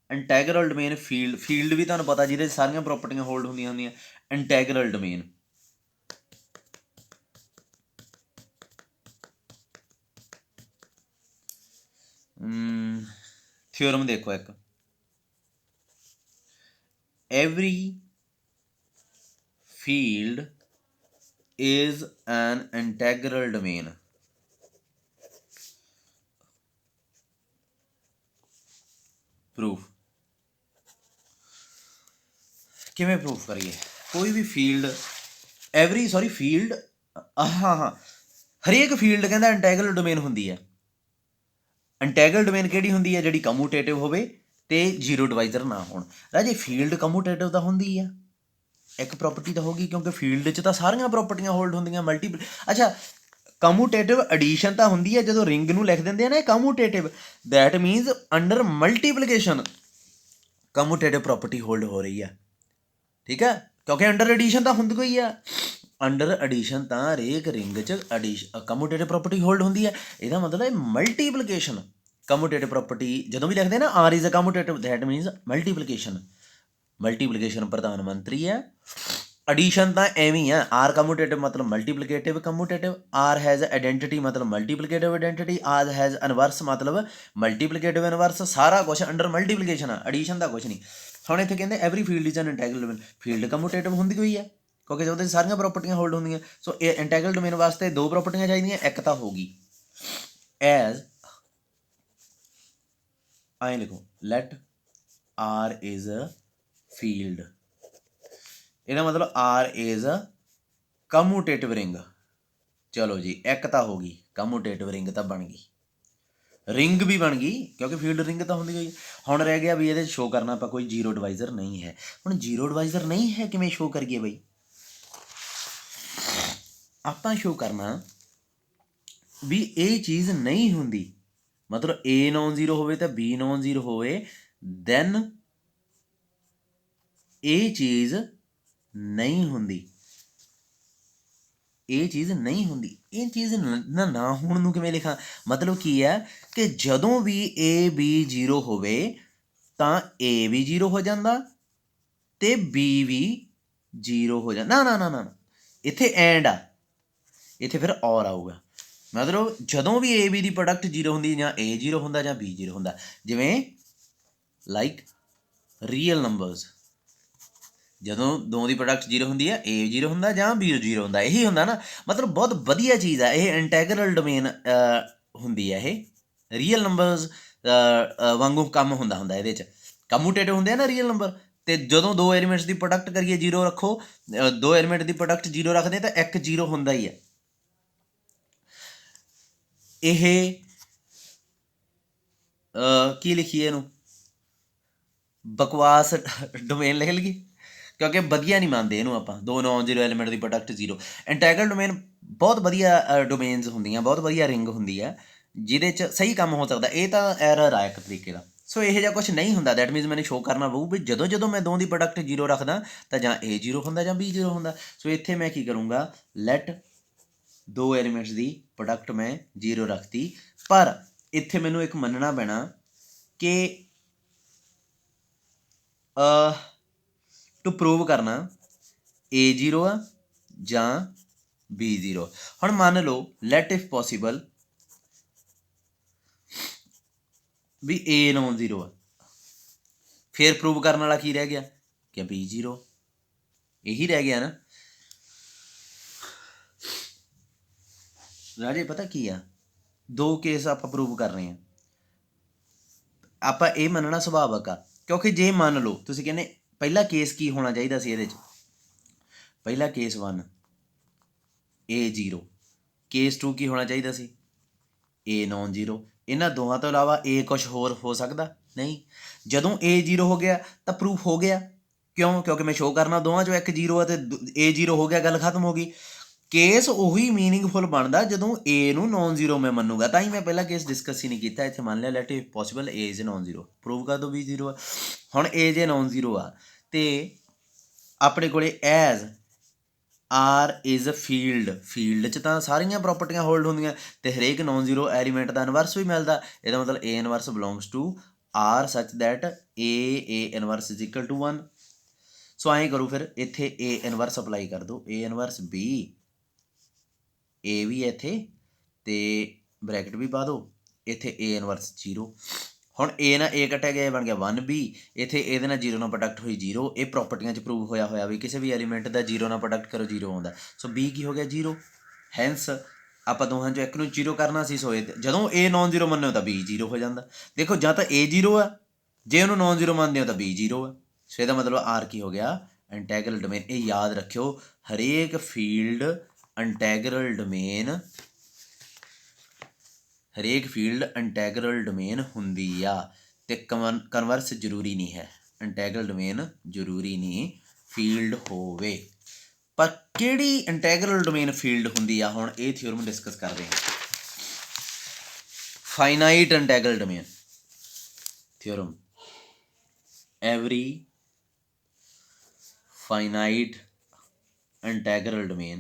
ਇੰਟੈਗਰਲ ਡੋਮੇਨ, ਫੀਲਡ ਵੀ ਤੁਹਾਨੂੰ ਪਤਾ ਜਿਹਦੇ ਸਾਰੀਆਂ ਪ੍ਰੋਪਰਟੀਆਂ ਹੋਲਡ ਹੁੰਦੀਆਂ। ਇੰਟੈਗਰਲ ਡੋਮੇਨ ਥਿਓਰਮ ਦੇਖੋ ਇੱਕ, every field is an integral domain। Proof ਕਿਵੇਂ ਪ੍ਰੂਫ ਕਰੀਏ? ਕੋਈ ਵੀ ਫੀਲਡ, ਫੀਲਡ, ਹਾਂ ਹਰੇਕ ਫੀਲਡ ਕਹਿੰਦਾ ਇੰਟੈਗਰਲ ਡੋਮੇਨ ਹੁੰਦੀ ਹੈ। ਇੰਟੈਗਰਲ ਡੋਮੇਨ ਕਿਹੜੀ ਹੁੰਦੀ ਹੈ? ਜਿਹੜੀ ਕਮੂਟੇਟਿਵ ਹੋਵੇ ਤੇ ਜ਼ੀਰੋ ਡਿਵਾਈਜ਼ਰ ਨਾ ਹੋਣ। ਰਾਜੇ ਫੀਲਡ ਕਮੂਟੇਟਿਵ ਤਾਂ ਹੁੰਦੀ ਆ, ਇੱਕ ਪ੍ਰੋਪਰਟੀ ਤਾਂ ਹੋਗੀ, ਕਿਉਂਕਿ ਫੀਲਡ 'ਚ ਤਾਂ ਸਾਰੀਆਂ ਪ੍ਰੋਪਰਟੀਆਂ ਹੋਲਡ ਹੁੰਦੀਆਂ ਮਲਟੀਪਲ। ਅੱਛਾ, ਕਮੂਟੇਟਿਵ ਐਡੀਸ਼ਨ ਤਾਂ ਹੁੰਦੀ ਹੈ ਜਦੋਂ ਰਿੰਗ ਨੂੰ ਲਿਖ ਦਿੰਦੇ ਆ ਨਾ commutative, that means under multiplication commutative property hold ਹੋ ਰਹੀ ਆ, ਠੀਕ ਹੈ, ਕਿਉਂਕਿ ਅੰਡਰ ਐਡੀਸ਼ਨ ਤਾਂ ਹੁੰਦੀ ਕੋਈ ਆ। ਅੰਡਰ ਐਡੀਸ਼ਨ ਤਾਂ ਹਰੇਕ ਰਿੰਗ 'ਚ ਕਮੂਟੇਟਿਵ ਪ੍ਰੋਪਰਟੀ ਹੋਲਡ ਹੁੰਦੀ ਹੈ। ਇਹਦਾ ਮਤਲਬ ਹੈ ਮਲਟੀਪਲੀਕੇਸ਼ਨ ਕਮੂਟੇਟਿਵ ਪ੍ਰੋਪਰਟੀ ਜਦੋਂ ਵੀ ਲਿਖਦੇ ਨਾ R is a commutative, that means multiplication. Multiplication ਪ੍ਰਧਾਨ ਮੰਤਰੀ ਹੈ। ਐਡੀਸ਼ਨ ਤਾਂ ਐਵੇਂ ਹੀ ਆ, ਆਰ ਕਮੂਟੇਟਿਵ ਮਤਲਬ multiplicative commutative, R has identity ਮਤਲਬ multiplicative identity, R has inverse ਮਤਲਬ ਮਲਟੀਪਲੀਕੇਟਿਵ ਇਨਵਰਸ, ਸਾਰਾ ਕੁਛ ਅੰਡਰ ਮਲਟੀਪਲੀਕੇਸ਼ਨ ਆ, ਐਡੀਸ਼ਨ ਦਾ ਕੁਛ ਨਹੀਂ। ਹੁਣ ਇੱਥੇ ਕਹਿੰਦੇ every field is an integral domain, field commutative ਹੁੰਦੀ ਹੋਈ ਹੈ ਕਿਉਂਕਿ ਉਹਦੇ ਸਾਰੀਆਂ ਪ੍ਰੋਪਰਟੀਆਂ ਹੋਲਡ ਹੁੰਦੀਆਂ। ਸੋ ਇਹ ਇੰਟੈਗਰਲ ਡੋਮੇਨ ਵਾਸਤੇ ਦੋ ਪ੍ਰੋਪਰਟੀਆਂ ਚਾਹੀਦੀਆਂ, ਇੱਕ ਤਾਂ ਹੋਗੀ ਐਜ਼ ਐਂ ਲਿਖੋ let R is a field, ਇਹਦਾ ਮਤਲਬ R is a commutative ring. ਚਲੋ ਜੀ, ਇੱਕ ਤਾਂ ਹੋ ਗਈ ਕਮੂਟੇਟਿਵ ਰਿੰਗ ਤਾਂ ਬਣ ਗਈ, ਰਿੰਗ ਵੀ ਬਣ ਗਈ ਕਿਉਂਕਿ ਫੀਲਡ ਰਿੰਗ ਤਾਂ ਹੁੰਦੀ ਹੋਈ। ਹੁਣ ਰਹਿ ਗਿਆ ਵੀ ਇਹਦੇ ਸ਼ੋਅ ਕਰਨਾ ਆਪਾਂ ਕੋਈ ਜ਼ੀਰੋ ਡਿਵਾਈਜ਼ਰ ਨਹੀਂ ਹੈ। ਹੁਣ ਜ਼ੀਰੋ ਡਿਵਾਈਜ਼ਰ ਨਹੀਂ ਹੈ ਕਿਵੇਂ ਸ਼ੋਅ ਕਰੀਏ ਬਈ? ਆਪਾਂ ਸ਼ੋਅ ਕਰਨਾ ਵੀ ਇਹ ਚੀਜ਼ ਨਹੀਂ ਹੁੰਦੀ, ਮਤਲਬ A ਨੋਨ ਜ਼ੀਰੋ ਹੋਵੇ ਤਾਂ B ਨੋਨ ਜ਼ੀਰੋ ਹੋਵੇ, ਦੈਨ ਇਹ ਚੀਜ਼ ਨਹੀਂ ਹੁੰਦੀ, ਇਹ ਚੀਜ਼ ਨਹੀਂ ਹੁੰਦੀ। ਇਹ ਚੀਜ਼ ਨਾ ਹੋਣ ਨੂੰ ਕਿਵੇਂ ਲਿਖਾਂ? ਮਤਲਬ ਕੀ ਹੈ ਕਿ ਜਦੋਂ ਵੀ A B ਜ਼ੀਰੋ ਹੋਵੇ ਤਾਂ A ਵੀ ਜ਼ੀਰੋ ਹੋ ਜਾਂਦਾ ਤੇ B ਵੀ ਜ਼ੀਰੋ ਹੋ ਜਾਂਦਾ। ਨਾ ਨਾ ਨਾ ਨਾ, ਇੱਥੇ ਐਂਡ ਆ, ਇੱਥੇ ਫਿਰ ਔਰ ਆਊਗਾ। ਮਤਲਬ ਜਦੋਂ ਵੀ A B the product zero ਹੁੰਦੀ, ਜਾਂ A ਜ਼ੀਰੋ ਹੁੰਦਾ ਜਾਂ B ਜ਼ੀਰੋ ਹੁੰਦਾ, ਜਿਵੇਂ ਲਾਈਕ ਰੀਅਲ ਨੰਬਰਸ, ਜਦੋਂ ਦੋ ਦੀ ਪ੍ਰੋਡਕਟ ਜ਼ੀਰੋ ਹੁੰਦੀ ਹੈ, A ਜ਼ੀਰੋ ਹੁੰਦਾ ਜਾਂ B ਜ਼ੀਰੋ ਹੁੰਦਾ, ਇਹੀ ਹੁੰਦਾ ਨਾ। ਮਤਲਬ ਬਹੁਤ ਵਧੀਆ ਚੀਜ਼ ਆ ਇਹ, ਇੰਟੈਗਰਲ ਡੋਮੇਨ ਹੁੰਦੀ ਹੈ ਇਹ, ਰੀਅਲ ਨੰਬਰਸ ਵਾਂਗੂ ਕੰਮ ਹੁੰਦਾ ਇਹਦੇ 'ਚ। ਕਮੂਟੇਟਿਵ ਹੁੰਦੇ ਆ ਨਾ ਰੀਅਲ ਨੰਬਰ, ਅਤੇ ਜਦੋਂ ਦੋ ਐਲੀਮੈਂਟਸ ਦੀ ਪ੍ਰੋਡਕਟ ਕਰੀਏ ਜ਼ੀਰੋ ਰੱਖੋ, ਦੋ ਐਲੀਮੈਂਟ ਦੀ ਪ੍ਰੋਡਕਟ ਜ਼ੀਰੋ ਰੱਖਦੇ ਤਾਂ ਇੱਕ ਜ਼ੀਰੋ ਹੁੰਦਾ ਹੀ ਹੈ। ਇਹ ਕੀ ਲਿਖੀਏ ਇਹਨੂੰ, ਬਕਵਾਸ ਡੋਮੇਨ ਲਿਖ ਲਈਏ ਕਿਉਂਕਿ ਵਧੀਆ ਨਹੀਂ ਮੰਨਦੇ ਇਹਨੂੰ ਆਪਾਂ, ਦੋ ਨੋਨ ਜ਼ੀਰੋ ਐਲੀਮੈਂਟ ਦੀ ਪ੍ਰੋਡਕਟ ਜ਼ੀਰੋ। ਇੰਟੈਗਰਲ ਡੋਮੇਨ ਬਹੁਤ ਵਧੀਆ ਡੋਮੇਨਸ ਹੁੰਦੀਆਂ, ਬਹੁਤ ਵਧੀਆ ਰਿੰਗ ਹੁੰਦੀ ਆ ਜਿਹਦੇ 'ਚ ਸਹੀ ਕੰਮ ਹੋ ਸਕਦਾ। ਇਹ ਤਾਂ ਐਰਰ ਆ ਇੱਕ ਤਰੀਕੇ ਦਾ। ਸੋ ਇਹੋ ਜਿਹਾ ਕੁਛ ਨਹੀਂ ਹੁੰਦਾ, ਦੈਟ ਮੀਨਸ ਮੈਨੂੰ ਸ਼ੋਅ ਕਰਨਾ ਪਊ ਵੀ ਜਦੋਂ ਜਦੋਂ ਮੈਂ ਦੋ ਦੀ ਪ੍ਰੋਡਕਟ ਜ਼ੀਰੋ ਰੱਖਦਾ ਤਾਂ ਜਾਂ A ਜ਼ੀਰੋ ਹੁੰਦਾ ਜਾਂ B ਜ਼ੀਰੋ ਹੁੰਦਾ। ਸੋ ਇੱਥੇ ਮੈਂ ਕੀ ਕਰੂੰਗਾ, ਲੈਟ ਦੋ ਐਲੀਮੈਂਟਸ ਦੀ ਪ੍ਰੋਡਕਟ ਮੈਂ ਜ਼ੀਰੋ ਰੱਖਤੀ, ਪਰ ਇੱਥੇ ਮੈਨੂੰ ਇੱਕ ਮੰਨਣਾ ਪੈਣਾ ਕਿ ਟੂ ਪ੍ਰੂਵ ਕਰਨਾ A ਜ਼ੀਰੋ ਆ ਜਾਂ B ਜ਼ੀਰੋ। ਹੁਣ ਮੰਨ ਲਓ ਲੈਟ ਇਫ ਪੋਸੀਬਲ ਵੀ A ਨੋਨ ਜ਼ੀਰੋ ਆ, ਫਿਰ ਪ੍ਰੂਵ ਕਰਨ ਵਾਲਾ ਕੀ ਰਹਿ ਗਿਆ ਕਿ B ਜ਼ੀਰੋ, ਇਹੀ ਰਹਿ ਗਿਆ ਨਾ ਰਾਜੇ। ਪਤਾ ਕੀ ਆ, ਦੋ ਕੇਸ ਆਪਾਂ ਪ੍ਰੂਵ ਕਰ ਰਹੇ ਹਾਂ, ਆਪਾਂ ਇਹ ਮੰਨਣਾ ਸੁਭਾਵਕ ਆ, ਕਿਉਂਕਿ ਜੇ ਮੰਨ ਲਓ ਤੁਸੀਂ ਕਹਿੰਦੇ ਪਹਿਲਾ ਕੇਸ ਕੀ ਹੋਣਾ ਚਾਹੀਦਾ ਸੀ ਇਹਦੇ 'ਚ, ਪਹਿਲਾ ਕੇਸ 1 A ਜ਼ੀਰੋ, ਕੇਸ 2 ਕੀ ਹੋਣਾ ਚਾਹੀਦਾ ਸੀ A ਨੋਨ ਜ਼ੀਰੋ। ਇਹਨਾਂ ਦੋਵਾਂ ਤੋਂ ਇਲਾਵਾ A ਕੁਛ ਹੋਰ ਹੋ ਸਕਦਾ ਨਹੀਂ। ਜਦੋਂ A ਜ਼ੀਰੋ ਹੋ ਗਿਆ ਤਾਂ ਪ੍ਰੂਫ ਹੋ ਗਿਆ, ਕਿਉਂ? ਕਿਉਂਕਿ ਮੈਂ ਸ਼ੋਅ ਕਰਨਾ ਦੋਵਾਂ 'ਚੋਂ ਇੱਕ ਜ਼ੀਰੋ ਆ ਅਤੇ A ਜ਼ੀਰੋ ਹੋ ਗਿਆ, ਗੱਲ ਖਤਮ ਹੋ ਗਈ। ਕੇਸ ਉਹੀ ਮੀਨਿੰਗਫੁਲ ਬਣਦਾ ਜਦੋਂ A ਨੂੰ ਨੋਨ ਜ਼ੀਰੋ ਮੈਂ ਮੰਨੂਗਾ, ਤਾਂ ਹੀ ਮੈਂ ਪਹਿਲਾ ਕੇਸ ਡਿਸਕਸ ਹੀ ਨਹੀਂ ਕੀਤਾ। ਇੱਥੇ ਮੰਨ ਲਿਆ let if possible A is non zero, prove ਕਰ ਦਿਓ B ਜ਼ੀਰੋ ਆ। ਹੁਣ A ਜੇ ਨੋਨ ਜ਼ੀਰੋ ਆ ਅਤੇ ਆਪਣੇ ਕੋਲ as R is field, field 'ਚ ਤਾਂ ਸਾਰੀਆਂ ਪ੍ਰੋਪਰਟੀਆਂ ਹੋਲਡ ਹੁੰਦੀਆਂ ਅਤੇ ਹਰੇਕ ਨੋਨ ਜ਼ੀਰੋ ਐਲੀਮੈਂਟ ਦਾ ਇਨਵਰਸ ਵੀ ਮਿਲਦਾ। ਇਹਦਾ ਮਤਲਬ A inverse belongs to R such that A inverse is equal to 1। So ਐਂ ਕਰੋ ਫਿਰ, ਇੱਥੇ A ਇਨਵਰਸ ਅਪਲਾਈ ਕਰ ਦਿਓ, A ਇਨਵਰਸ B, A ਵੀ ਇੱਥੇ ਅਤੇ ਬਰੈਕਟ ਵੀ ਪਾ ਦਿਓ, ਇੱਥੇ A ਇਨਵਰਸ ਜ਼ੀਰੋ। ਹੁਣ A ਨਾਲ A ਕੱਟਿਆ ਗਿਆ, ਬਣ ਗਿਆ 1B, ਇੱਥੇ ਇਹਦੇ ਨਾਲ ਜ਼ੀਰੋ ਨਾਲ ਪ੍ਰੋਡਕਟ ਹੋਈ ਜ਼ੀਰੋ। ਇਹ ਪ੍ਰੋਪਰਟੀਆਂ 'ਚ ਪ੍ਰੂਵ ਹੋਇਆ ਵੀ ਕਿਸੇ ਵੀ ਐਲੀਮੈਂਟ ਦਾ ਜ਼ੀਰੋ ਨਾਲ ਪ੍ਰੋਡਕਟ ਕਰੋ ਜ਼ੀਰੋ ਆਉਂਦਾ। ਸੋ B ਕੀ ਹੋ ਗਿਆ ਜ਼ੀਰੋ, ਹੈਂਸ ਆਪਾਂ ਦੋਹਾਂ 'ਚੋਂ ਇੱਕ ਨੂੰ ਜ਼ੀਰੋ ਕਰਨਾ ਸੀ। ਸੋ ਜਦੋਂ A ਨੋਨ ਜ਼ੀਰੋ ਮੰਨੋ ਤਾਂ B ਜ਼ੀਰੋ ਹੋ ਜਾਂਦਾ। ਦੇਖੋ ਜਾਂ ਤਾਂ A ਜ਼ੀਰੋ ਆ, ਜੇ ਉਹਨੂੰ ਨੋਨ ਜ਼ੀਰੋ ਮੰਨਦੇ ਹੋ ਤਾਂ B ਜ਼ੀਰੋ ਆ। ਸੋ ਇਹਦਾ ਮਤਲਬ R ਕੀ ਹੋ ਗਿਆ, ਇੰਟੈਗਰਲ ਡੋਮੇਨ। ਇਹ ਯਾਦ ਰੱਖਿਓ, ਹਰੇਕ ਫੀਲਡ ਇੰਟੈਗਰਲ ਡੋਮੇਨ, ਹਰੇਕ ਫੀਲਡ ਇੰਟੈਗਰਲ ਡੋਮੇਨ ਹੁੰਦੀ ਆ ਤੇ ਕਨਵਰਸ ਜ਼ਰੂਰੀ ਨਹੀਂ ਹੈ। ਇੰਟੈਗਰਲ ਡੋਮੇਨ ਜ਼ਰੂਰੀ ਨਹੀਂ ਫੀਲਡ ਹੋਵੇ, ਪਰ ਕਿਹੜੀ ਇੰਟੈਗਰਲ ਡੋਮੇਨ ਫੀਲਡ ਹੁੰਦੀ ਆ, ਹੁਣ ਇਹ ਥਿਓਰਮ ਡਿਸਕਸ ਕਰਦੇ ਹਾਂ। Finite integral domain theorem, every finite integral domain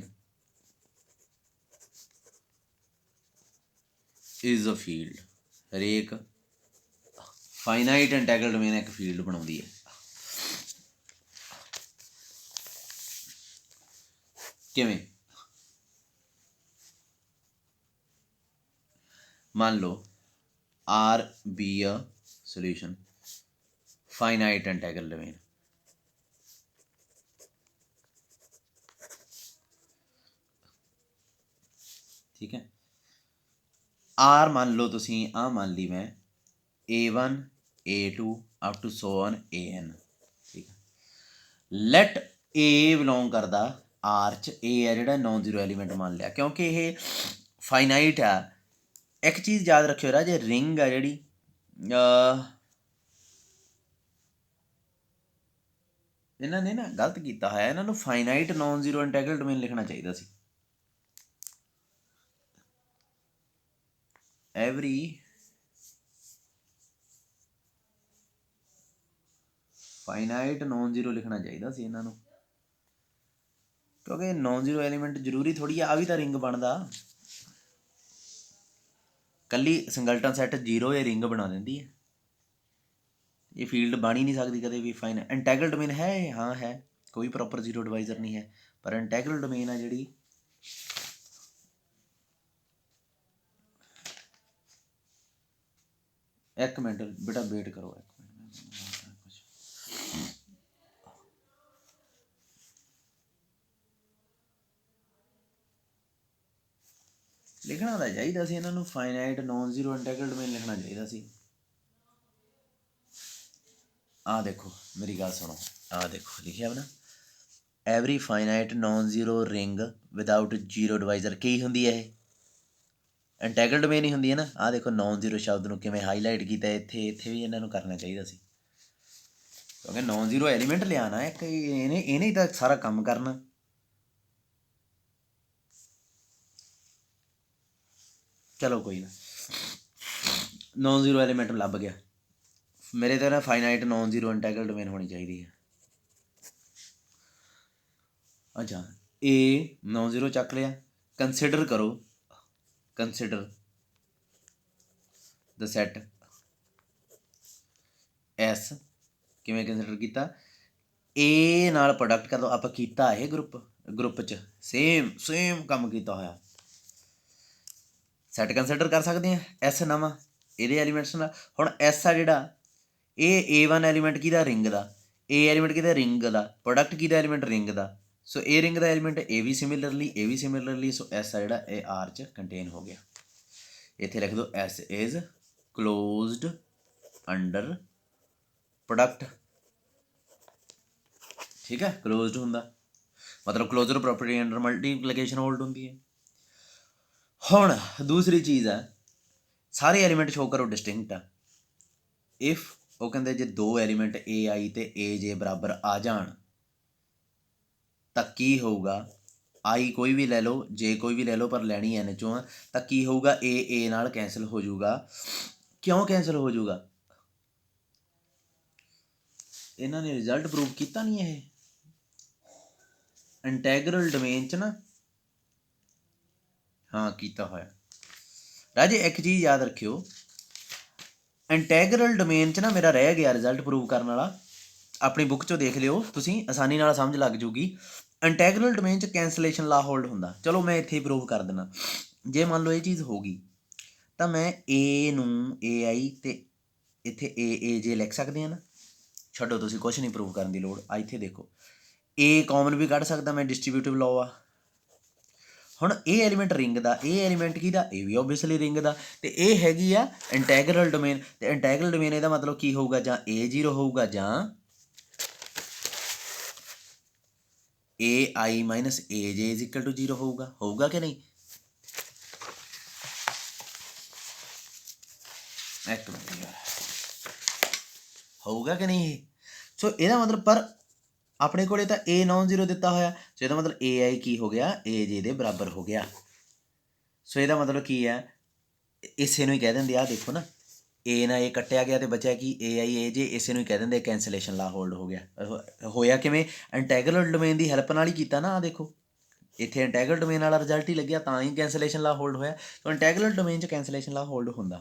is a field। ਹਰੇਕ finite integral domain ਇੱਕ ਫੀਲਡ ਬਣਾਉਂਦੀ ਹੈ। ਕਿਵੇਂ? ਮੰਨ ਲਓ R be a solution finite integral domain, ਠੀਕ ਹੈ। R ਮੰਨ ਲਓ ਤੁਸੀਂ, ਆਹ ਮੰਨ ਲਈ ਮੈਂ A1 A2 up to so on AN, ਠੀਕ ਹੈ। ਲੈਟ A ਬਿਲੋਂਗ ਕਰਦਾ R 'ਚ, A ਹੈ ਜਿਹੜਾ ਨੋਨ ਜ਼ੀਰੋ ਐਲੀਮੈਂਟ ਮੰਨ ਲਿਆ, ਕਿਉਂਕਿ ਇਹ ਫਾਈਨਾਈਟ ਆ। ਇੱਕ ਚੀਜ਼ ਯਾਦ ਰੱਖਿਓ ਰਾਜੇ, ਰਿੰਗ ਆ ਜਿਹੜੀ ਇਹਨਾਂ ਨੇ ਨਾ ਗਲਤ ਕੀਤਾ ਹੋਇਆ, ਇਹਨਾਂ ਨੂੰ finite non zero integral domain ਲਿਖਣਾ ਚਾਹੀਦਾ ਸੀ। ਐਵਰੀ ਫਾਈਨਾਈਟ ਨੋਨ ਜ਼ੀਰੋ ਲਿਖਣਾ ਚਾਹੀਦਾ ਸੀ ਇਹਨਾਂ ਨੂੰ, ਕਿਉਂਕਿ ਨੋਨ ਜ਼ੀਰੋ ਐਲੀਮੈਂਟ ਜ਼ਰੂਰੀ ਥੋੜ੍ਹੀ ਆ ਵੀ ਤਾਂ ਰਿੰਗ ਬਣਦਾ। ਕੱਲੀ ਸਿੰਗਲਟਨ ਸੈੱਟ ਜ਼ੀਰੋ ਇਹ ਰਿੰਗ ਬਣਾ ਦਿੰਦੀ ਹੈ, ਇਹ ਫੀਲਡ ਬਣ ਹੀ ਨਹੀਂ ਸਕਦੀ ਕਦੇ ਵੀ। ਇੰਟੈਗਰਲ ਡੋਮੇਨ ਹੈ, ਹਾਂ ਹੈ, ਕੋਈ ਪ੍ਰੋਪਰ ਜ਼ੀਰੋ ਡਿਵਾਈਜ਼ਰ ਨਹੀਂ ਹੈ, ਪਰ ਇੰਟੈਗਰਲ ਡੋਮੇਨ ਆ ਜਿਹੜੀ ਇੱਕ ਮਿੰਟ ਬੇਟਾ ਵੇਟ ਕਰੋ ਇੱਕ ਮਿੰਟ, ਲਿਖਣਾ ਤਾਂ ਚਾਹੀਦਾ ਸੀ ਇਹਨਾਂ ਨੂੰ, finite non zero integral domain ਲਿਖਣਾ ਚਾਹੀਦਾ ਸੀ। ਆਹ ਦੇਖੋ ਮੇਰੀ ਗੱਲ ਸੁਣੋ, ਆਹ ਦੇਖੋ ਲਿਖਿਆ ਨਾ, every finite non zero ring without zero divisor ਕੀ ਹੁੰਦੀ ਹੈ? ਇਹ ਇੰਟੈਗਰਲ ਡੋਮੇਨ ਹੀ ਹੁੰਦੀ ਹੈ ਨਾ। ਆਹ ਦੇਖੋ ਨੋਨ ਜ਼ੀਰੋ ਸ਼ਬਦ ਨੂੰ ਕਿਵੇਂ ਹਾਈਲਾਈਟ ਕੀਤਾ, ਇੱਥੇ ਵੀ ਇਹਨਾਂ ਨੂੰ ਕਰਨਾ ਚਾਹੀਦਾ ਸੀ, ਕਿਉਂਕਿ ਨੋਨ ਜ਼ੀਰੋ ਐਲੀਮੈਂਟ ਲਿਆਉਣਾ ਇੱਕ, ਇਹਨੇ ਹੀ ਤਾਂ ਸਾਰਾ ਕੰਮ ਕਰਨਾ। ਚਲੋ ਕੋਈ ਨਾ, ਨੋਨ ਜ਼ੀਰੋ ਐਲੀਮੈਂਟ ਲੱਭ ਗਿਆ ਮੇਰੇ ਤਾਂ ਨਾ, finite non zero integral domain ਹੋਣੀ ਚਾਹੀਦੀ ਹੈ। ਅੱਛਾ A ਨੋਨ ਜ਼ੀਰੋ ਚੱਕ ਲਿਆ, ਕੰਸੀਡਰ ਕਰੋ, ਕੰਸੀਡਰ ਦ ਸੈਟ S, ਕਿਵੇਂ ਕੰਸੀਡਰ ਕੀਤਾ? A ਨਾਲ ਪ੍ਰੋਡਕਟ ਕਦੋਂ ਆਪਾਂ ਕੀਤਾ, ਇਹ ਗਰੁੱਪ 'ਚ ਸੇਮ ਕੰਮ ਕੀਤਾ ਹੋਇਆ, ਸੈਟ ਕੰਸੀਡਰ ਕਰ ਸਕਦੇ ਹਾਂ। S ਨਵਾਂ ਇਹਦੇ ਐਲੀਮੈਂਟਸ ਨਾਲ, ਹੁਣ S ਆ ਜਿਹੜਾ ਇਹ A1 ਐਲੀਮੈਂਟ ਕਿਹਦਾ? Ring the. A ਐਲੀਮੈਂਟ ਕਿਹਦਾ? ਰਿੰਗ ਦਾ। ਪ੍ਰੋਡਕਟ ਕਿਹਦਾ? ਐਲੀਮੈਂਟ ਰਿੰਗ ਦਾ। ਸੋ ਇਹ ਰਿੰਗ ਦਾ ਐਲੀਮੈਂਟ, ਇਹ ਵੀ ਸਿਮਿਲਰਲੀ, ਸੋ S ਆ ਜਿਹੜਾ ਇਹ R 'ਚ ਕੰਟੇਨ ਹੋ ਗਿਆ। ਇੱਥੇ ਲਿਖ ਦਿਓ S is closed under product, ਠੀਕ ਹੈ। ਕਲੋਜ਼ਡ ਹੁੰਦਾ ਮਤਲਬ closure property under multiplication hold ਹੁੰਦੀ ਹੈ। ਹੁਣ ਦੂਸਰੀ ਚੀਜ਼ ਆ, ਸਾਰੇ ਐਲੀਮੈਂਟ ਸ਼ੋ ਕਰੋ ਡਿਸਟਿੰਕਟ ਆ। ਇਫ ਉਹ ਕਹਿੰਦੇ ਜੇ ਦੋ ਐਲੀਮੈਂਟ AI ਤੇ AJ ਬਰਾਬਰ ਆ ਜਾਣ ਤਾਂ ਕੀ ਹੋਊਗਾ? I ਕੋਈ ਵੀ ਲੈ ਲਓ, J ਕੋਈ ਵੀ ਲੈ ਲਓ, ਪਰ ਲੈਣੀ N 'ਚੋਂ ਆ, ਤਾਂ ਕੀ ਹੋਊਗਾ? A ਨਾਲ ਕੈਂਸਲ ਹੋ ਜਾਊਗਾ। ਕਿਉਂ ਕੈਂਸਲ ਹੋ ਜਾਊਗਾ? ਇਹਨਾਂ ਨੇ ਰਿਜ਼ਲਟ ਪ੍ਰੂਵ ਕੀਤਾ ਨਹੀਂ ਇਹ ਇੰਟੈਗਰਲ ਡੋਮੇਨ 'ਚ ਨਾ, ਹਾਂ ਕੀਤਾ ਹੋਇਆ। ਰਾਜੇ ਇੱਕ ਚੀਜ਼ ਯਾਦ ਰੱਖਿਓ, ਇੰਟੈਗਰਲ ਡੋਮੇਨ 'ਚ ਨਾ ਮੇਰਾ ਰਹਿ ਗਿਆ ਰਿਜ਼ਲਟ ਪ੍ਰੂਵ ਕਰਨ ਵਾਲਾ, ਆਪਣੀ ਬੁੱਕ 'ਚੋਂ ਦੇਖ ਲਿਓ ਤੁਸੀਂ, ਆਸਾਨੀ ਨਾਲ ਸਮਝ ਲੱਗ ਜੂਗੀ। ਇੰਟੈਗਰਲ ਡੋਮੇਨ 'ਚ ਕੈਂਸਲੇਸ਼ਨ ਲਾ ਹੋਲਡ ਹੁੰਦਾ। ਚਲੋ ਮੈਂ ਇੱਥੇ ਹੀ ਪ੍ਰੂਵ ਕਰ ਦਿੰਦਾ। ਜੇ ਮੰਨ ਲਓ ਇਹ ਚੀਜ਼ ਹੋ ਗਈ ਤਾਂ ਮੈਂ A ਨੂੰ AI ਤੇ ਇੱਥੇ AJ ਲਿਖ ਸਕਦੇ ਹਾਂ ਨਾ। ਛੱਡੋ ਤੁਸੀਂ, ਕੁਛ ਨਹੀਂ ਪ੍ਰੂਵ ਕਰਨ ਦੀ ਲੋੜ ਆ। ਇੱਥੇ ਦੇਖੋ A ਕਾਮਨ ਵੀ ਕੱਢ ਸਕਦਾ ਮੈਂ, ਡਿਸਟਰੀਬਿਊਟਿਵ ਲਾਅ ਆ। ਹੁਣ ਇਹ ਐਲੀਮੈਂਟ ਰਿੰਗ ਦਾ, ਇਹ ਐਲੀਮੈਂਟ ਕਿਹਦਾ? ਇਹ ਵੀ ਓਬਵੀਅਸਲੀ ਰਿੰਗ ਦਾ, ਤੇ ਇਹ ਹੈਗੀ ਆ ਇੰਟੈਗਰਲ ਡੋਮੇਨ। ਤੇ ਇੰਟੈਗਰਲ ਡੋਮੇਨ ਇਹਦਾ ਮਤਲਬ ਕੀ ਹੋਊਗਾ? ਜਾਂ A0 ਹੋਊਗਾ ਜਾਂ AI minus AJ is equal to 0 ਹੋਊਗਾ ਕਿ ਨਹੀਂ? ਇੱਕ ਮਿੰਟ ਯਾਰ, ਹੋਊਗਾ ਕਿ ਨਹੀਂ ਇਹ? ਸੋ ਇਹਦਾ ਮਤਲਬ ਪਰ ਆਪਣੇ ਕੋਲੇ ਤਾਂ A ਨੋਨ ਜ਼ੀਰੋ ਦਿੱਤਾ ਹੋਇਆ, ਸੋ ਇਹਦਾ ਮਤਲਬ AI ਕੀ ਹੋ ਗਿਆ, AJ ਦੇ ਬਰਾਬਰ ਹੋ ਗਿਆ। ਸੋ ਇਹਦਾ ਮਤਲਬ ਕੀ ਹੈ, ਇਸੇ ਨੂੰ ਹੀ ਕਹਿ ਦਿੰਦੇ ਆ, ਦੇਖੋ ਨਾ A ਨਾਲ A ਕੱਟਿਆ ਗਿਆ ਤੇ ਬਚਿਆ ਕੀ AI AJ, ਇਸੇ ਨੂੰ ਹੀ ਕਹਿ ਦਿੰਦੇ ਕੈਂਸਲੇਸ਼ਨ ਲਾ ਹੋਲਡ ਹੋ ਗਿਆ। ਹੋਇਆ ਕਿਵੇਂ, ਇੰਟੈਗਰਲ ਡੋਮੇਨ ਦੀ ਹੈਲਪ ਨਾਲ ਹੀ ਕੀਤਾ ਨਾ। ਆ ਦੇਖੋ ਇੱਥੇ ਇੰਟੈਗਰਲ ਡੋਮੇਨ ਵਾਲਾ ਰਿਜ਼ਲਟ ਹੀ ਲੱਗਿਆ, ਤਾਂ ਹੀ ਕੈਂਸਲੇਸ਼ਨ ਲਾ ਹੋਲਡ ਹੋਇਆ। ਸੋ ਇੰਟੈਗਰਲ ਡੋਮੇਨ 'ਚ ਕੈਂਸਲੇਸ਼ਨ ਲਾ ਹੋਲਡ ਹੁੰਦਾ।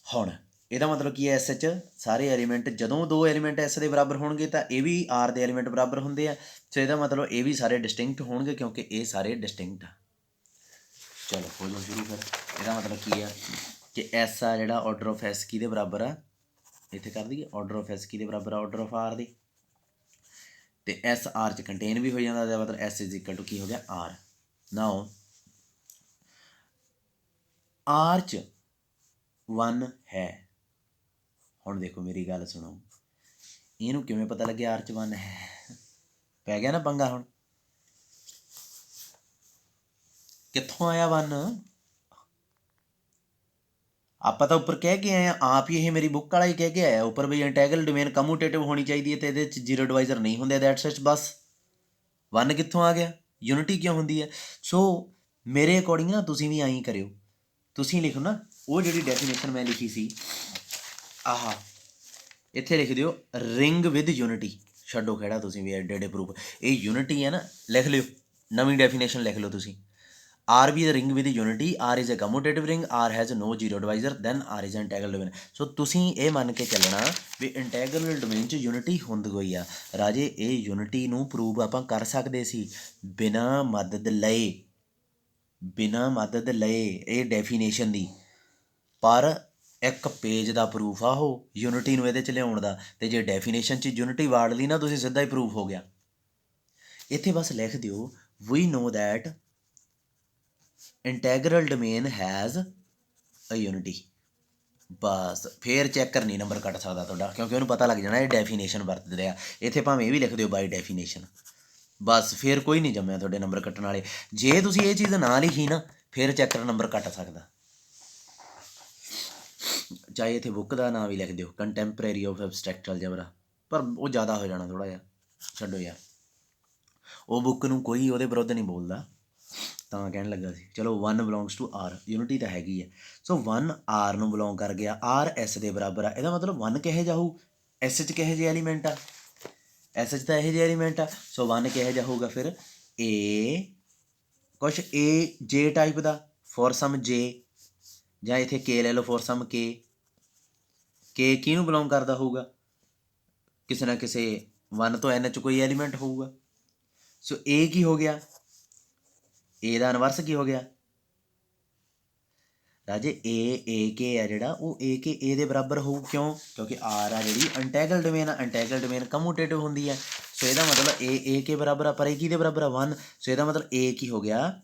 ਹੁਣ ਇਹਦਾ ਮਤਲਬ ਕੀ ਹੈ, S 'ਚ ਸਾਰੇ ਐਲੀਮੈਂਟ, ਜਦੋਂ ਦੋ ਐਲੀਮੈਂਟ S ਦੇ ਬਰਾਬਰ ਹੋਣਗੇ ਤਾਂ ਇਹ ਵੀ R ਦੇ ਐਲੀਮੈਂਟ ਬਰਾਬਰ ਹੁੰਦੇ ਆ। ਸੋ ਇਹਦਾ ਮਤਲਬ ਇਹ ਵੀ ਸਾਰੇ ਡਿਸਟਿੰਕਟ ਹੋਣਗੇ, ਕਿਉਂਕਿ ਇਹ ਸਾਰੇ ਡਿਸਟਿੰਕਟ ਆ। ਚਲੋ ਹੋ ਜਾਓ ਸ਼ੁਰੂ ਫਿਰ। ਇਹਦਾ ਮਤਲਬ ਕੀ ਆ ਕਿ S ਆ ਜਿਹੜਾ ਆਰਡਰ ਆਫ S ਕਿਹਦੇ ਬਰਾਬਰ ਆ, ਇੱਥੇ ਕਰ ਦਈਏ ਆਰਡਰ ਆਫ S ਕਿਹਦੇ ਬਰਾਬਰ ਆ, ਆਰਡਰ ਆਫ R ਦੇ, ਤੇ S R 'ਚ ਕੰਟੇਨ ਵੀ ਹੋ ਜਾਂਦਾ। ਇਹਦਾ ਮਤਲਬ S ਇਜ਼ ਇਕੁਅਲ ਟੂ ਕੀ ਹੋ ਗਿਆ, R। ਨਾਓ R 'ਚ 1 ਹੈ। ਹੁਣ ਦੇਖੋ ਮੇਰੀ ਗੱਲ ਸੁਣੋ, ਇਹਨੂੰ ਕਿਵੇਂ ਪਤਾ ਲੱਗਿਆ R 'ਚ 1 ਹੈ? ਪੈ ਗਿਆ ਨਾ ਪੰਗਾ। ਹੁਣ ਕਿੱਥੋਂ ਆਇਆ 1? ਆਪਾਂ ਤਾਂ ਉੱਪਰ ਕਹਿ ਕੇ ਆਏ ਆ, ਆਪ ਹੀ ਇਹ ਮੇਰੀ ਬੁੱਕ ਵਾਲਾ ਹੀ ਕਹਿ ਕੇ ਆਇਆ ਉੱਪਰ, ਬਈ ਇੰਟੈਗਰਲ ਡੋਮੇਨ ਕਮਿਊਟੇਟਿਵ ਹੋਣੀ ਚਾਹੀਦੀ ਹੈ ਤੇ ਇਹਦੇ 'ਚ ਜ਼ੀਰੋ ਡਿਵਾਈਜ਼ਰ ਨਹੀਂ ਹੁੰਦੇ, ਦੈਟਸ ਇਟ ਬਸ। 1 ਕਿੱਥੋਂ ਆ ਗਿਆ, ਯੂਨਿਟੀ ਕਿਉਂ ਹੁੰਦੀ ਹੈ? ਸੋ ਮੇਰੇ ਅਕੋਰਡਿੰਗ ਨਾ ਤੁਸੀਂ ਵੀ ਆਈ ਕਰਿਓ, ਤੁਸੀਂ ਲਿਖੋ ਨਾ ਉਹ ਜਿਹੜੀ ਡੈਫੀਨੇਸ਼ਨ ਮੈਂ ਲਿਖੀ ਸੀ, ਆਹ ਇੱਥੇ ਲਿਖ ਦਿਓ, ਰਿੰਗ ਵਿਦ ਯੂਨਿਟੀ। ਛੱਡੋ ਖਹਿੜਾ ਤੁਸੀਂ ਵੀ ਐਡੇ ਐਡੇ ਪ੍ਰੂਫ, ਇਹ ਯੂਨਿਟੀ ਹੈ ਨਾ, ਲਿਖ ਲਿਓ ਨਵੀਂ ਡੈਫੀਨੇਸ਼ਨ ਲਿਖ ਲਓ ਤੁਸੀਂ। R be the ring with unity, R is a commutative ring, R has no zero divisor, then R is an integral domain। ਸੋ ਤੁਸੀਂ ਇਹ ਮੰਨ ਕੇ ਚੱਲਣਾ ਵੀ ਇੰਟੈਗਰਲ ਡੋਮੇਨ 'ਚ ਯੂਨਿਟੀ ਹੁੰਦੀ ਹੋਈ ਆ। ਰਾਜੇ ਇਹ ਯੂਨਿਟੀ ਨੂੰ ਪ੍ਰੂਵ ਆਪਾਂ ਕਰ ਸਕਦੇ ਸੀ ਬਿਨਾਂ ਮਦਦ ਲਏ, ਇਹ ਡੈਫੀਨੇਸ਼ਨ ਦੀ, ਪਰ ਇੱਕ ਪੇਜ ਦਾ ਪ੍ਰੂਫ ਆ ਉਹ ਯੂਨਿਟੀ ਨੂੰ ਇਹਦੇ 'ਚ ਲਿਆਉਣ ਦਾ, ਤੇ ਜੇ ਡੈਫੀਨੇਸ਼ਨ 'ਚ ਯੂਨਿਟੀ ਵਾੜ ਲਈ ਨਾ ਤੁਸੀਂ, ਸਿੱਧਾ ਹੀ ਪ੍ਰੂਫ ਹੋ ਗਿਆ। ਇੱਥੇ ਬਸ ਲਿਖ ਦਿਓ we know that integral domain has a unity, ਬਸ। ਫੇਰ ਚੈੱਕਰ ਨਹੀਂ ਨੰਬਰ ਕੱਟ ਸਕਦਾ ਤੁਹਾਡਾ, ਕਿਉਂਕਿ ਉਹਨੂੰ ਪਤਾ ਲੱਗ ਜਾਣਾ ਇਹ ਡੈਫੀਨੇਸ਼ਨ ਵਰਤ ਰਿਹਾ। ਇੱਥੇ ਭਾਵੇਂ ਇਹ ਵੀ ਲਿਖ ਦਿਓ ਬਾਈ ਡੈਫੀਨੇਸ਼ਨ, ਬਸ। ਫੇਰ ਕੋਈ ਨਹੀਂ ਜੰਮਿਆ ਤੁਹਾਡੇ ਨੰਬਰ ਕੱਟਣ ਵਾਲੇ। ਜੇ ਤੁਸੀਂ ਇਹ ਚੀਜ਼ ਨਾ ਲਿਖੀ ਨਾ, ਫੇਰ ਚੈੱਕਰ ਨੰਬਰ ਕੱਟ ਸਕਦਾ। ਚਾਹੇ ਇੱਥੇ ਬੁੱਕ ਦਾ ਨਾਂ ਵੀ ਲਿਖ ਦਿਓ, ਕੰਟੈਂਪਰੇਰੀ ਆਫ ਐਬਸਟਰੈਕਟ ਅਲਜਬਰਾ, ਪਰ ਉਹ ਜ਼ਿਆਦਾ ਹੋ ਜਾਣਾ ਥੋੜ੍ਹਾ ਜਿਹਾ, ਛੱਡੋ ਯਾਰ। ਉਹ ਬੁੱਕ ਨੂੰ ਕੋਈ ਉਹਦੇ ਵਿਰੁੱਧ ਨਹੀਂ ਬੋਲਦਾ, ਤਾਂ ਕਹਿਣ ਲੱਗਾ ਸੀ। ਚਲੋ 1 ਬਿਲੋਂਗਸ ਟੂ R, ਯੂਨਿਟੀ ਤਾਂ ਹੈਗੀ ਹੈ। ਸੋ 1 R ਨੂੰ ਬਿਲੋਂਗ ਕਰ ਗਿਆ, R S ਦੇ ਬਰਾਬਰ ਆ। ਇਹਦਾ ਮਤਲਬ 1 ਕਿਹੋ ਜਿਹਾ ਹੋਊ, S 'ਚ ਕਿਹੋ ਜਿਹੇ ਐਲੀਮੈਂਟ ਆ, S 'ਚ ਤਾਂ ਇਹੋ ਜਿਹੇ ਐਲੀਮੈਂਟ ਆ। ਸੋ 1 ਕਿਹੋ ਜਿਹਾ ਹੋਊਗਾ ਫਿਰ, ਕੁਛ J ਟਾਈਪ ਦਾ, ਫੋਰ ਸਮ J, ਜਾਂ ਇੱਥੇ K ਲੈ ਲਓ, ਫੋਰ ਸਮ K ਕਿਹਨੂੰ ਬਿਲੋਂਗ ਕਰਦਾ ਹੋਊਗਾ, ਕਿਸੇ ਨਾ ਕਿਸੇ 1 ਤੋਂ N 'ਚ ਕੋਈ ਐਲੀਮੈਂਟ ਹੋਊਗਾ। ਸੋ A ਕੀ ਹੋ ਗਿਆ, A ਦਾ ਇਨਵਰਸ ਕੀ ਹੋ ਗਿਆ ਰਾਜੇ, AK ਆ ਜਿਹੜਾ, ਉਹ AK A ਦੇ ਬਰਾਬਰ ਹੋਊ। ਕਿਉਂ? ਕਿਉਂਕਿ R ਆ ਜਿਹੜੀ ਇੰਟੈਗਰਲ ਡੋਮੇਨ ਆ, ਇੰਟੈਗਰਲ ਡੋਮੇਨ ਕਮਿਊਟੇਟਿਵ ਹੁੰਦੀ ਹੈ। ਸੋ ਇਹਦਾ ਮਤਲਬ AK ਬਰਾਬਰ ਆ, ਪਰ ਇਹ ਕਿਹਦੇ ਬਰਾਬਰ ਆ, 1। ਸੋ ਇਹਦਾ ਮਤਲਬ A ਕੀ ਹੋ ਗਿਆ,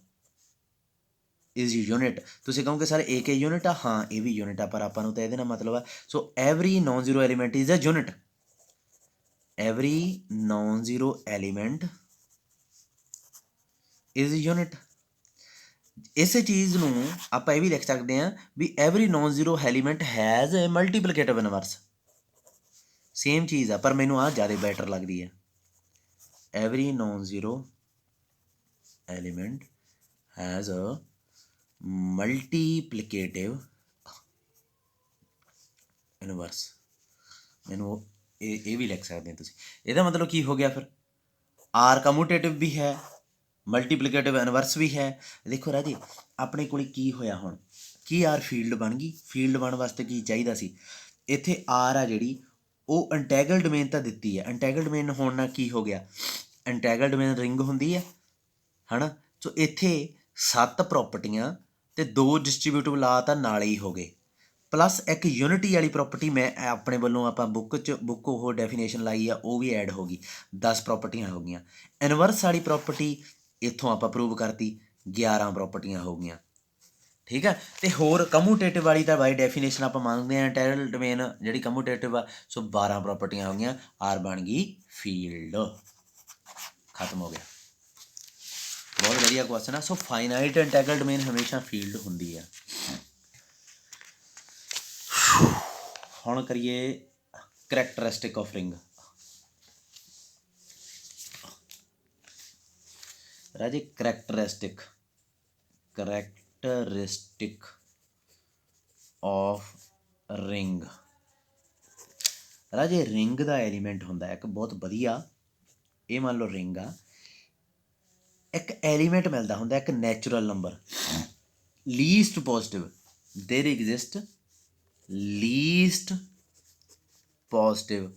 ਇਜ਼ ਯੂਨਿਟ। ਤੁਸੀਂ ਕਹੋਗੇ ਸਰ AK ਯੂਨਿਟ ਆ, ਹਾਂ ਇਹ ਵੀ ਯੂਨਿਟ ਆ, ਪਰ ਆਪਾਂ ਨੂੰ ਤਾਂ ਇਹਦੇ ਨਾਲ ਮਤਲਬ ਆ। So every non zero element is a unit, every non zero element is unit. ਇਸੇ ਚੀਜ਼ ਨੂੰ ਆਪਾਂ ਇਹ ਵੀ ਲਿਖ ਸਕਦੇ ਹਾਂ ਵੀ every non zero element has a multiplicative inverse. Same ਚੀਜ਼ ਆ, ਪਰ ਮੈਨੂੰ ਆਹ ਜ਼ਿਆਦਾ ਬੈਟਰ ਲੱਗਦੀ ਹੈ। Every non zero element has a multiplicative inverse. ਮੈਨੂੰ ਇਹ ਵੀ ਲਿਖ ਸਕਦੇ ਹੋ ਤੁਸੀਂ। ਇਹਦਾ ਮਤਲਬ ਕੀ ਹੋ ਗਿਆ ਫਿਰ, R ਕਮਿਊਟੇਟਿਵ ਵੀ ਹੈ, ਮਲਟੀਪਲੀਕੇਟਿਵ ਇਨਵਰਸ ਵੀ ਹੈ। ਦੇਖੋ ਰਾਜੇ ਆਪਣੇ ਕੋਲ ਕੀ ਹੋਇਆ ਹੁਣ, ਕੀ R ਫੀਲਡ ਬਣ ਗਈ। ਫੀਲਡ ਬਣਨ ਵਾਸਤੇ ਕੀ ਚਾਹੀਦਾ ਸੀ, ਇੱਥੇ R ਆ ਜਿਹੜੀ ਉਹ ਇੰਟੈਗਰਲ ਡੋਮੇਨ ਤਾਂ ਦਿੱਤੀ ਹੈ। ਇੰਟੈਗਰਲ ਡੋਮੇਨ ਹੋਣ ਨਾਲ ਕੀ ਹੋ ਗਿਆ, ਇੰਟੈਗਰਲ ਡੋਮੇਨ ਰਿੰਗ ਹੁੰਦੀ ਹੈ ਹੈ ਨਾ। ਸੋ ਇੱਥੇ 7 ਪ੍ਰੋਪਰਟੀਆਂ ਅਤੇ 2 ਡਿਸਟਰੀਬਿਊਟਿਵ ਲਾ ਤਾਂ ਨਾਲ ਹੀ ਹੋ ਗਏ, ਪਲੱਸ ਇੱਕ ਯੂਨਿਟੀ ਵਾਲੀ ਪ੍ਰੋਪਰਟੀ ਮੈਂ ਆਪਣੇ ਵੱਲੋਂ ਆਪਾਂ ਬੁੱਕ ਉਹ ਡੈਫੀਨੇਸ਼ਨ ਲਾਈ ਆ, ਉਹ ਵੀ ਐਡ ਹੋ ਗਈ, 10 ਪ੍ਰੋਪਰਟੀਆਂ ਹੋ ਗਈਆਂ। ਇਨਵਰਸ ਵਾਲੀ ਪ੍ਰੋਪਰਟੀ ਇੱਥੋਂ ਆਪਾਂ ਪ੍ਰੂਵ ਕਰਤੀ, 11 ਪ੍ਰੋਪਰਟੀਆਂ ਹੋ ਗਈਆਂ। ਠੀਕ ਆ। ਅਤੇ ਹੋਰ ਕਮਿਊਟੇਟਿਵ ਵਾਲੀ ਤਾਂ ਬਾਈ ਡੈਫੀਨੇਸ਼ਨ ਆਪਾਂ ਮੰਨਦੇ ਹਾਂ, ਇੰਟੈਗਰਲ ਡੋਮੇਨ ਜਿਹੜੀ ਕਮਿਊਟੇਟਿਵ ਆ, ਸੋ 12 ਪ੍ਰੋਪਰਟੀਆਂ ਹੋ ਗਈਆਂ, R ਬਣ ਗਈ ਫੀਲਡ। ਖਤਮ ਹੋ ਗਿਆ। ਬਹੁਤ ਵਧੀਆ ਕੁਐਸਚਨ ਆ। ਸੋ ਫਾਈਨਾਈਟ ਇੰਟੈਗਰਲ ਡੋਮੇਨ ਹਮੇਸ਼ਾ ਫੀਲਡ ਹੁੰਦੀ ਆ। ਹੁਣ ਕਰੀਏ ਕਰੈਕਟਰਿਸਟਿਕ ਆਫ ਰਿੰਗ। ਰਾਜੇ ਕਰੈਕਟਰਿਸਟਿਕ ਆਫ ਰਿੰਗ। ਰਾਜੇ ਰਿੰਗ ਦਾ ਐਲੀਮੈਂਟ ਹੁੰਦਾ ਇੱਕ ਬਹੁਤ ਵਧੀਆ, ਇਹ ਮੰਨ ਲਓ ਰਿੰਗ ਆ, ਇੱਕ ਐਲੀਮੈਂਟ ਮਿਲਦਾ ਹੁੰਦਾ ਇੱਕ ਨੈਚੁਰਲ ਨੰਬਰ, ਲੀਸਟ ਪੋਜ਼ਿਟਿਵ, ਦੇਰ exist least positive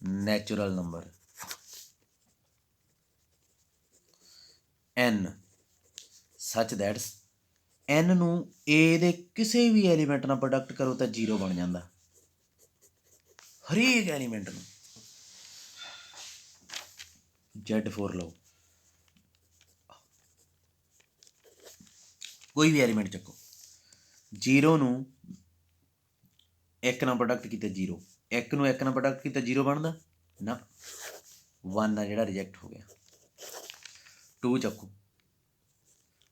natural number n such that n ਨੂੰ a ਦੇ ਕਿਸੇ ਵੀ ਐਲੀਮੈਂਟ ਨਾਲ ਪ੍ਰੋਡਕਟ ਕਰੋ ਤਾਂ 0 ਬਣ ਜਾਂਦਾ, ਹਰੇਕ ਐਲੀਮੈਂਟ ਨੂੰ। Z4 ਲਓ, ਕੋਈ ਵੀ ਐਲੀਮੈਂਟ ਚੱਕੋ, 0 ਨੂੰ 1 ਨਾਲ ਪ੍ਰੋਡਕਟ ਕੀਤਾ 0, 1 ਨੂੰ 1 ਨਾਲ ਪ੍ਰੋਡਕਟ ਕੀਤਾ 0 ਬਣਦਾ ਨਾ, 1 ਆ ਜਿਹੜਾ ਰਿਜੈਕਟ ਹੋ ਗਿਆ। 2 ਚੱਕੋ,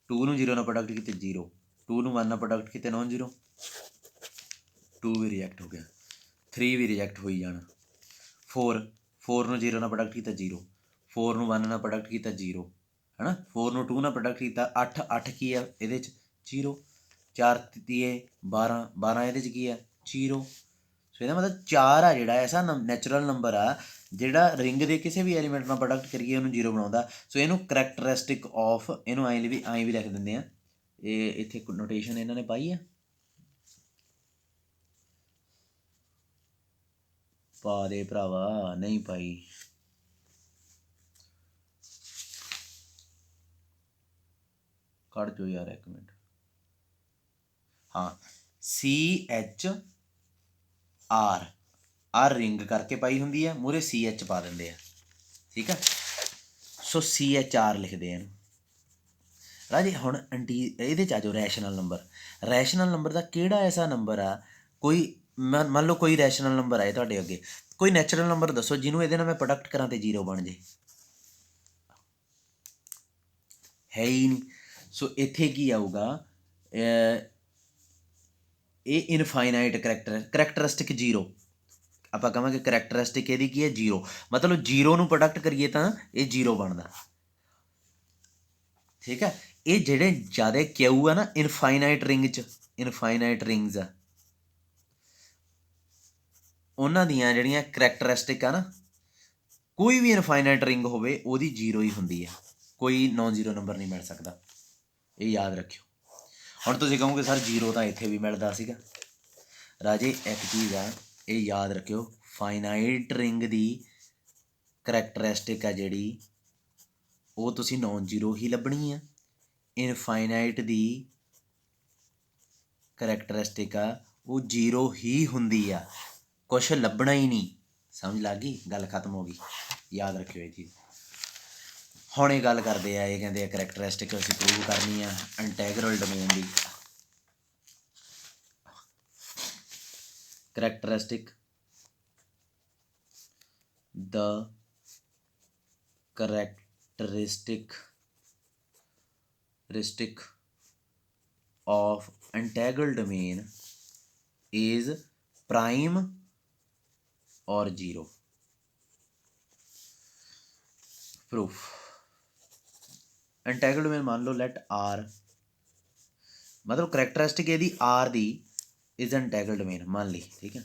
2 ਨੂੰ 0 ਨਾਲ ਪ੍ਰੋਡਕਟ ਕੀਤੇ 0, 2 ਨੂੰ 1 ਨਾਲ ਪ੍ਰੋਡਕਟ ਕੀਤੇ ਨੋਨ 0, 2 ਵੀ ਰਿਜੈਕਟ ਹੋ ਗਿਆ। 3 ਵੀ ਰਿਜੈਕਟ ਹੋਈ ਜਾਣਾ। 4 ਨੂੰ 0 ਨਾਲ ਪ੍ਰੋਡਕਟ ਕੀਤਾ 0, 4 ਨੂੰ 1 ਨਾਲ ਪ੍ਰੋਡਕਟ ਕੀਤਾ 0, ਹੈ ਨਾ। 4 ਨੂੰ 2 ਨਾਲ ਪ੍ਰੋਡਕਟ ਕੀਤਾ 8 ਕੀ ਆ ਇਹਦੇ 'ਚ 0, 4 ਤੀਏ 12 ਇਹਦੇ 'ਚ ਕੀ ਆ 0। ਸੋ ਇਹਦਾ ਮਤਲਬ 4 ਆ ਜਿਹੜਾ ਐਸਾ ਨੈਚੁਰਲ ਨੰਬਰ ਆ ਜਿਹੜਾ ਰਿੰਗ ਦੇ ਕਿਸੇ ਵੀ ਐਲੀਮੈਂਟ ਨਾਲ ਪ੍ਰੋਡਕਟ ਕਰੀਏ ਉਹਨੂੰ 0 ਬਣਾਉਂਦਾ। ਸੋ ਇਹਨੂੰ ਕਰੈਕਟਰਿਸਟਿਕ ਆਫ, ਇਹਨੂੰ ਐਂ ਵੀ ਲਿਖ ਦਿੰਦੇ ਆ, ਇਹ ਇੱਥੇ ਨੋਟੇਸ਼ਨ ਇਹਨਾਂ ਨੇ ਪਾਈ ਆ, ਪਾ ਦੇ ਭਰਾਵਾ, ਨਹੀਂ ਪਾਈ, ਕੱਢ ਜੋ ਯਾਰ ਇੱਕ ਮਿੰਟ। ਹਾਂ, CHR ਰਿੰਗ ਕਰਕੇ ਪਾਈ ਹੁੰਦੀ ਆ, ਮੂਹਰੇ CH ਪਾ ਦਿੰਦੇ ਆ, ਠੀਕ ਆ। ਸੋ CHR ਲਿਖਦੇ ਆ ਇਹਨੂੰ। ਰਾਜੇ ਹੁਣ ਇਹਦੇ 'ਚ ਆ ਜਾਓ ਰੈਸ਼ਨਲ ਨੰਬਰ। ਰੈਸ਼ਨਲ ਨੰਬਰ ਦਾ ਕਿਹੜਾ ਐਸਾ ਨੰਬਰ ਆ, ਕੋਈ ਮੰਨ ਲਓ ਕੋਈ ਰੈਸ਼ਨਲ ਨੰਬਰ ਆਏ ਤੁਹਾਡੇ ਅੱਗੇ, ਕੋਈ ਨੈਚੁਰਲ ਨੰਬਰ ਦੱਸੋ ਜਿਹਨੂੰ ਇਹਦੇ ਨਾਲ ਮੈਂ ਪ੍ਰੋਡਕਟ ਕਰਾਂ ਤੇ 0 ਬਣ ਜੇ, ਹੈ ਹੀ ਨਹੀਂ। ਸੋ ਇੱਥੇ ਕੀ ਆਊਗਾ, ਇਹ ਇਨਫਾਈਨਾਈਟ ਕਰੈਕਟਰਿਸਟਿਕ 0, ਆਪਾਂ ਕਹਾਂਗੇ ਕਰੈਕਟਰਿਸਟਿਕ ਇਹਦੀ ਕੀ ਹੈ 0, ਮਤਲਬ 0 ਨੂੰ ਪ੍ਰੋਡਕਟ ਕਰੀਏ ਤਾਂ ਇਹ 0 ਬਣਦਾ, ਠੀਕ ਹੈ। ਇਹ ਜਿਹੜੇ ਜ਼ਿਆਦਾ ਕਿਊ ਆ ਨਾ ਇਨਫਾਈਨਾਈਟ ਰਿੰਗ 'ਚ, ਇਨਫਾਈਨਾਈਟ ਰਿੰਗਸ ਆ, ਉਹਨਾਂ ਦੀਆਂ ਜਿਹੜੀਆਂ ਕਰੈਕਟਰਿਸਟਿਕ ਆ ਨਾ, ਕੋਈ ਵੀ ਇਨਫਾਈਨਾਈਟ ਰਿੰਗ ਹੋਵੇ ਉਹਦੀ 0 ਹੀ ਹੁੰਦੀ ਆ, ਕੋਈ ਨੋਨ 0 ਨੰਬਰ ਨਹੀਂ ਮਿਲ ਸਕਦਾ, ਇਹ ਯਾਦ ਰੱਖਿਓ। ਹੁਣ ਤੁਸੀਂ ਕਹੋਗੇ ਸਰ 0 ਤਾਂ ਇੱਥੇ ਵੀ ਮਿਲਦਾ ਸੀਗਾ। ਰਾਜੇ ਇੱਕ ਚੀਜ਼ ਆ, ਇਹ ਯਾਦ ਰੱਖਿਓ, ਫਾਈਨਾਈਟ ਰਿੰਗ ਦੀ ਕਰੈਕਟਰਿਸਟਿਕ ਆ ਜਿਹੜੀ, ਉਹ ਤੁਸੀਂ ਨੋਨ 0 ਹੀ ਲੱਭਣੀ ਆ। ਇਨਫਾਈਨਾਈਟ ਦੀ ਕਰੈਕਟਰਿਸਟਿਕ ਆ ਉਹ 0 ਹੀ ਹੁੰਦੀ ਆ, ਕੁਛ ਲੱਭਣਾ ਹੀ ਨਹੀਂ। ਸਮਝ ਲੱਗ ਗਈ, ਗੱਲ ਖਤਮ ਹੋ ਗਈ, ਯਾਦ ਰੱਖਿਓ ਇਹ ਚੀਜ਼। ਹੁਣ ਇਹ ਗੱਲ ਕਰਦੇ ਆ, ਇਹ ਕਹਿੰਦੇ ਆ ਕਰੈਕਟਰਿਸਟਿਕ ਅਸੀਂ ਪ੍ਰੂਵ ਕਰਨੀ ਆ ਇੰਟੈਗਰਲ ਡੋਮੇਨ ਦੀ। Characteristic of integral domain is prime or 0. Proof. Integral domain मान लो लेट R, मतलब करैक्टरिस्टिक ਇਹਦੀ R ਦੀ इज इंटैगरल डोमेन मान ਲਈ, ਠੀਕ ਹੈ।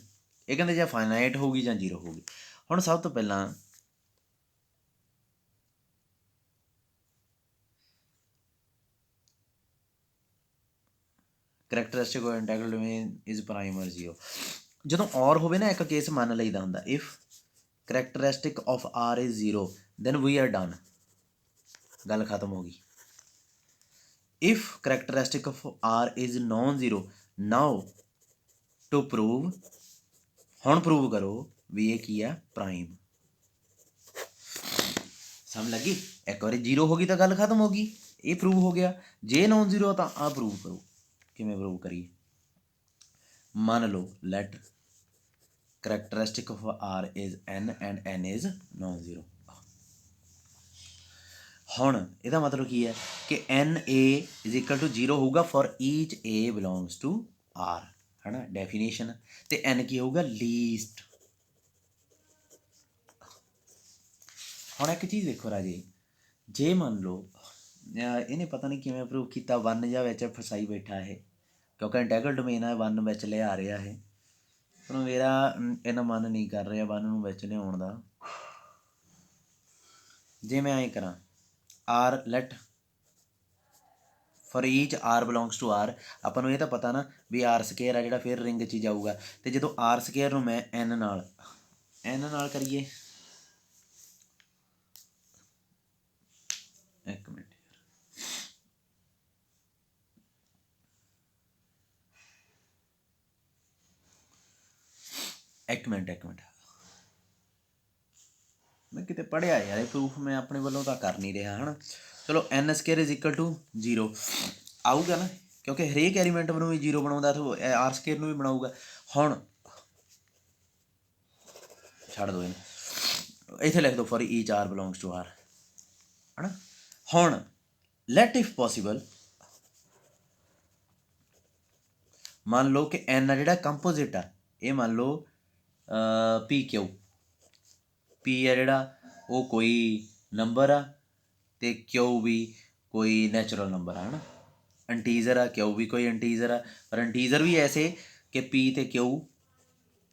ਇਹ ਕਹਿੰਦੇ ਜਾਂ ਫਾਈਨਾਈਟ ਹੋਊਗੀ ਜਾਂ 0 ਹੋਊਗੀ। ਹੁਣ ਸਭ ਤੋਂ ਪਹਿਲਾਂ ਕਰੈਕਟਰਿਸਟਿਕ of integral domain is prime ਔਰ 0। ਜਦੋਂ ਔਰ ਹੋਵੇ ਨਾ ਇੱਕ ਕੇਸ ਮੰਨ ਲਈਦਾ ਹੁੰਦਾ, if characteristic of R is 0 then we are done, ਗੱਲ ਖਤਮ ਹੋ ਗਈ। If characteristic of R is non 0, now to prove, ਹੁਣ ਪ੍ਰੂਵ ਕਰੋ ਵੀ ਇਹ ਕੀ ਆ ਪ੍ਰਾਈਮ। ਸਮਝ ਲੱਗੀ, ਇੱਕ ਵਾਰੀ 0 ਹੋ ਗਈ ਤਾਂ ਗੱਲ ਖਤਮ ਹੋ ਗਈ, ਇਹ ਪ੍ਰੂਵ ਹੋ ਗਿਆ। ਜੇ ਨੋਨ 0 ਤਾਂ ਆਹ ਪ੍ਰੂਵ ਕਰੋ। ਕਿਵੇਂ ਪ੍ਰੂਵ ਕਰੀਏ, ਮੰਨ ਲਓ let characteristic of R is n and n is non 0। ਹੁਣ ਇਹਦਾ ਮਤਲਬ ਕੀ ਹੈ ਕਿ NA ਇਜ਼ ਇਕੁਅਲ ਟੂ 0 ਹੋਊਗਾ for each A belongs to R, है ना डेफिनेशन। तो एन की होगा लीस्ट। ਹੁਣ एक चीज़ देखो राजे, जे मान लो इन्हें पता नहीं किवें प्रूव किया वन ਜਾਂ ਵਿੱਚ ਫਸਾਈ ਬੈਠਾ है क्योंकि इंटैगल डोमेन है वन ਵਿੱਚ ਲਿਆ ਰਿਹਾ है पर मेरा इन्ना मन नहीं कर रहा वन ਨੂੰ ਵਿੱਚ ਲਿਆਉਣ ਦਾ। जे मैं ऐ करा R let for each R belongs to R, ਆਪਾਂ ਨੂੰ ਇਹ ਤਾਂ पता ना भी आर स्केयर है ਜਿਹੜਾ फिर रिंग 'ਚ जाऊगा। तो जो आर स्केयर ਨੂੰ मैं एन नाल करिए एक मिनट एक मिनट मैं कितने पढ़िया यार ये प्रूफ मैं अपने वालों तो कर नहीं रहा है ना। चलो n square is equal to 0 आऊगा ना क्योंकि हरेक एलीमेंट में भी 0 बनाऊंगा तो आर स्केयर भी बनाऊगा। हुण छड़ दो इत्थे लिख दो for each R belongs to R है ना। हुण लैट इफ पॉसीबल मान लो कि एन आ जिहड़ा कंपोजिट आ ये मान लो पी क्यू पी है जिहड़ा वो कोई नंबर आ ते क्यू भी कोई नैचुरल नंबर है ना। इंटीजर आ क्यू भी कोई इंटीजर आ पर इंटीजर भी ऐसे कि पी ते क्यू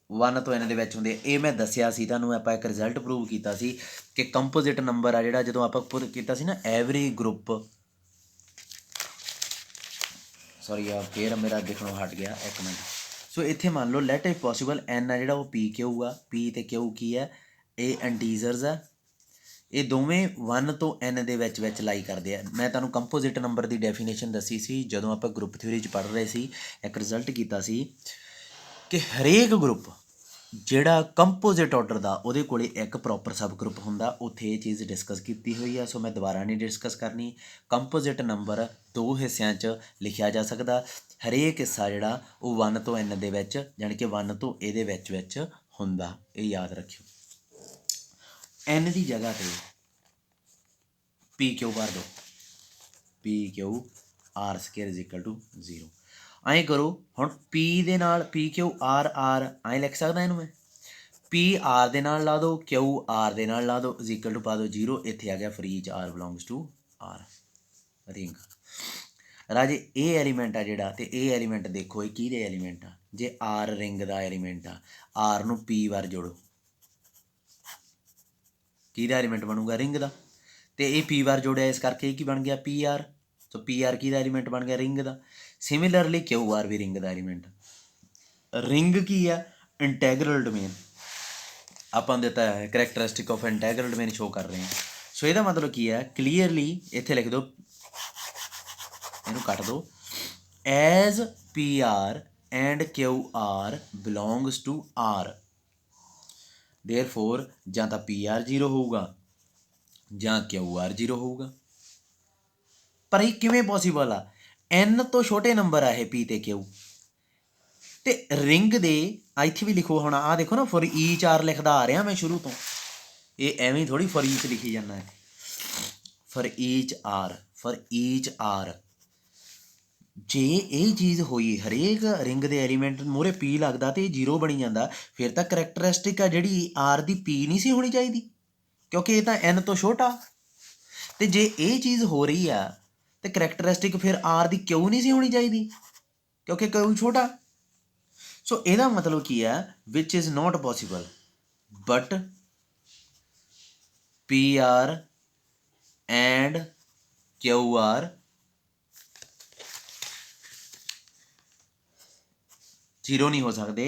वन तो इन्हां दे विच हुंदे। ये मैं दस्सिया सी तुहानूं आपां एक रिजल्ट प्रूव कीता सी कि कंपोजिट नंबर आ जिहड़ा जदों आपां पुट कीता सी ना एवरी ग्रुप सॉरी आ फिर मेरा दिखणों हट गया एक मिनट। सो इत्थे मान लो लैट इफ पॉसीबल एन आ जिहड़ा वो पी क्यू आ पी ते क्यू की है ये इंटीजरस आ ये दोवें वन तो एन दे विच लाई करते हैं। मैं तुहानूं कंपोजिट नंबर की डेफिनेशन दसी सी जदों आपां ग्रुप थ्योरी पढ़ रहे सी एक रिजल्ट कीता सी कि हरेक ग्रुप ਜਿਹੜਾ ਕੰਪੋजिट ਆਰਡਰ ਦਾ ਉਹਦੇ ਕੋਲੇ ਇੱਕ ਪ੍ਰੋਪਰ ਸਬ ਗਰੁੱਪ ਹੁੰਦਾ। ਉੱਥੇ ਇਹ ਚੀਜ਼ ਡਿਸਕਸ ਕੀਤੀ ਹੋਈ ਆ ਸੋ ਮੈਂ ਦੁਬਾਰਾ ਨਹੀਂ ਡਿਸਕਸ ਕਰਨੀ। ਕੰਪੋजिट ਨੰਬਰ ਦੋ ਹਿੱਸਿਆਂ 'ਚ ਲਿਖਿਆ ਜਾ ਸਕਦਾ। ਹਰੇਕ ਹਿੱਸਾ ਜਿਹੜਾ ਉਹ 1 ਤੋਂ n ਦੇ ਵਿੱਚ ਜਾਣੀ ਕਿ 1 ਤੋਂ ਇਹਦੇ ਵਿੱਚ ਹੁੰਦਾ। ਇਹ ਯਾਦ ਰੱਖਿਓ। n ਦੀ ਜਗ੍ਹਾ 'ਤੇ ਪੀ ਕਿਊ ਭਰ ਦਿਓ P Q R square is equal to 0। ਐਂ ਕਰੋ ਹੁਣ ਪੀ ਦੇ ਨਾਲ ਪੀ ਕਿਊ ਆਰ ਐਂ ਲਿਖ ਸਕਦਾ ਇਹਨੂੰ ਮੈਂ ਪੀ ਆਰ ਦੇ ਨਾਲ ਲਾ ਦਿਓ ਕਿਊ ਆਰ ਦੇ ਨਾਲ ਲਾ ਦਿਓ ਇਜ਼ ਇਕੁਅਲ ਟੂ ਪਾ ਦਿਓ 0। ਇੱਥੇ ਆ ਗਿਆ for each R belongs to R ring. राजे ये एलीमेंट आ जिहड़ा ते ये एलीमेंट देखो ये किहदे एलीमेंट आ जे आर रिंग का एलीमेंट आ आर नूं पी वार जोड़ो किहदा एलीमेंट बनूगा रिंग का ते ये पी वार जोड़िया इस करके की बन गया पी आर। तो पी आर किहदा एलीमेंट बन गया रिंग का। सिमिलरली क्यू आर भी रिंग का एलीमेंट। रिंग की है इंटैगरल डोमेन ਆਪਾਂ ਦਿੱਤਾ है करैक्टरिस्टिक ऑफ इंटैगरल डोमेन शो कर रहे हैं। सो ਇਹਦਾ मतलब की है क्लीयरली ਇੱਥੇ लिख दो ਇਹਨੂੰ ਕੱਟ दो as P R and Q R belongs to R therefore ਜਾਂ ਤਾਂ पी आर 0 ਹੋਊਗਾ ਜਾਂ क्यू आर 0 ਹੋਊਗਾ। पर ਇਹ ਕਿਵੇਂ ਪੋਸੀਬਲ ਆ n ਤੋਂ ਛੋਟੇ ਨੰਬਰ ਆ ਇਹ p ਤੇ q ਤੇ ਰਿੰਗ ਦੇ ਇੱਥੇ ਵੀ ਲਿਖੋ ਹੁਣ ਆਹ ਦੇਖੋ ਨਾ ਫॉर ईच आर ਲਿਖਦਾ ਆ ਰਿਹਾ ਮੈਂ ਸ਼ੁਰੂ ਤੋਂ ਇਹ ਐਵੇਂ ਥੋੜੀ फॉर ईच ਲਿਖੀ ਜਾਂਦਾ ਹੈ फॉर ईच आर ਜੇ ਇਹ ਚੀਜ਼ ਹੋਈ ਹਰੇਕ ਰਿੰਗ ਦੇ ਐਲੀਮੈਂਟ ਮੂਹਰੇ p ਲੱਗਦਾ ਤੇ ਇਹ 0 ਬਣੀ ਜਾਂਦਾ ਫਿਰ ਤਾਂ ਕਰੈਕਟਰਿਸਟਿਕ ਆ ਜਿਹੜੀ r ਦੀ p ਨਹੀਂ ਸੀ ਹੋਣੀ ਚਾਹੀਦੀ ਕਿਉਂਕਿ ਇਹ ਤਾਂ n ਤੋਂ ਛੋਟਾ। ਤੇ ਜੇ ਇਹ ਚੀਜ਼ ਹੋ ਰਹੀ ਆ ਤੇ ਕਰੈਕਟਰਿਸਟਿਕ ਫਿਰ r ਦੀ q ਨਹੀਂ ਸੀ ਹੋਣੀ ਚਾਹੀਦੀ ਕਿਉਂਕਿ q ਛੋਟਾ। ਸੋ ਇਹਦਾ ਮਤਲਬ ਕੀ ਹੈ which is not possible but P R and Q R zero ਨਹੀਂ ਹੋ ਸਕਦੇ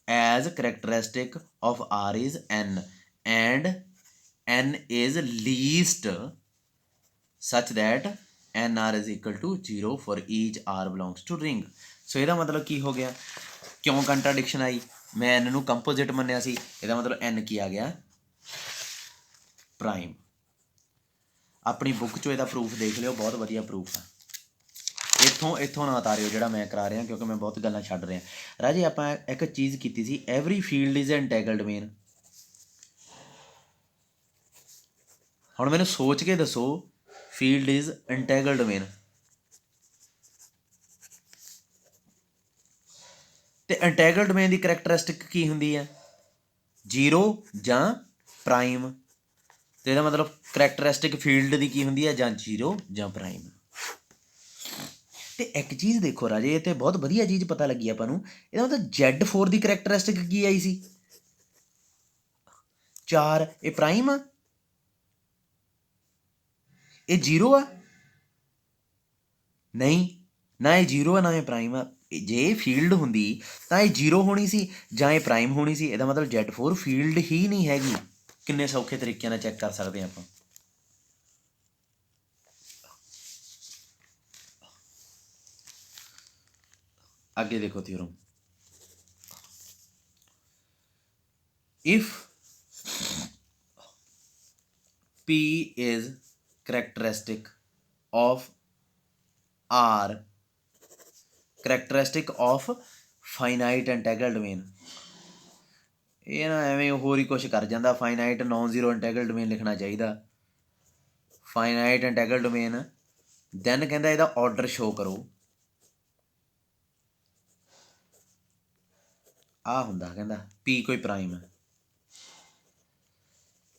as characteristic of R is N and N is least such that nr is equal to 0 for each r belongs to ring। सो ਇਹਦਾ मतलब ਕੀ ਹੋ ਗਿਆ क्यों contradiction आई मैं n ਨੂੰ कंपोजिट ਮੰਨਿਆ ਸੀ ਇਹਦਾ मतलब n ਕੀ ਆ ਗਿਆ ਪ੍ਰਾਈਮ। ਆਪਣੀ ਬੁੱਕ 'ਚੋਂ ਇਹਦਾ ਪ੍ਰੂਫ ਦੇਖ ਲਿਓ ਬਹੁਤ ਵਧੀਆ ਪ੍ਰੂਫ ਆ। ਇੱਥੋਂ ਨਾ ਉਤਾਰਿਓ ਜਿਹੜਾ ਮੈਂ ਕਰਾ ਰਿਹਾ ਕਿਉਂਕਿ ਮੈਂ ਬਹੁਤ ਗੱਲਾਂ ਛੱਡ ਰਿਹਾ। ਰਾਜੇ ਆਪਾਂ ਇੱਕ ਚੀਜ਼ ਕੀਤੀ ਸੀ every field is integral domain. ਹੁਣ ਮੈਨੂੰ ਸੋਚ ਕੇ ਦੱਸੋ फील्ड इज इंटैगरल डोमेन ਤੇ ਇੰਟੈਗਰਲ ਡੋਮੇਨ ਦੀ ਕਰੈਕਟਰਿਸਟਿਕ ਕੀ ਹੁੰਦੀ ਹੈ? 0 ਜਾਂ ਪ੍ਰਾਈਮ। ਤੇ ਇਹਦਾ ਮਤਲਬ ਕਰੈਕਟਰਿਸਟਿਕ ਫੀਲਡ ਦੀ ਕੀ ਹੁੰਦੀ ਹੈ? ਜਾਂ 0 ਜਾਂ ਪ੍ਰਾਈਮ। ਤੇ ਇੱਕ ਚੀਜ਼ ਦੇਖੋ ਰਾਜੇ, ਇਹ ਤੇ ਬਹੁਤ ਵਧੀਆ ਚੀਜ਼ ਪਤਾ ਲੱਗੀ ਆਪਾਂ ਨੂੰ। ਇਹਦਾ ਮਤਲਬ Z4 ਦੀ ਕਰੈਕਟਰਿਸਟਿਕ ਕੀ ਆਈ ਸੀ? 4। ਇਹ ਪ੍ਰਾਈਮ ਆ? ਇਹ 0 ਆ? ਨਹੀਂ, ਨਾ ਇਹ 0 ਆ ਨਾ ਇਹ ਪ੍ਰਾਈਮ ਆ। ਜੇ ਇਹ ਫੀਲਡ ਹੁੰਦੀ ਤਾਂ ਇਹ 0 ਹੋਣੀ ਸੀ ਜਾਂ ਇਹ ਪ੍ਰਾਈਮ ਹੋਣੀ ਸੀ। ਇਹਦਾ ਮਤਲਬ Z4 ਫੀਲਡ ਹੀ ਨਹੀਂ ਹੈਗੀ। ਕਿੰਨੇ ਸੌਖੇ ਤਰੀਕਿਆਂ ਨਾਲ ਚੈੱਕ ਕਰ ਸਕਦੇ ਹਾਂ ਆਪਾਂ। ਅੱਗੇ ਦੇਖੋ theorem, if P is characteristic of R, characteristic of finite integral domain। ਇਹ ਨਾ ਐਵੇਂ ਹੋਰ ਹੀ ਕੁਛ ਕਰ ਜਾਂਦਾ। Finite non zero integral domain ਲਿਖਣਾ ਚਾਹੀਦਾ। ਫਾਈਨਾਈਟ ਇੰਟੈਗਰਲ ਡੋਮੇਨ, ਦੈਨ ਕਹਿੰਦਾ ਇਹਦਾ ਆਰਡਰ ਸ਼ੋ ਕਰੋ। ਆਹ ਹੁੰਦਾ ਕਹਿੰਦਾ P ਕੋਈ ਪ੍ਰਾਈਮ ਹੈ।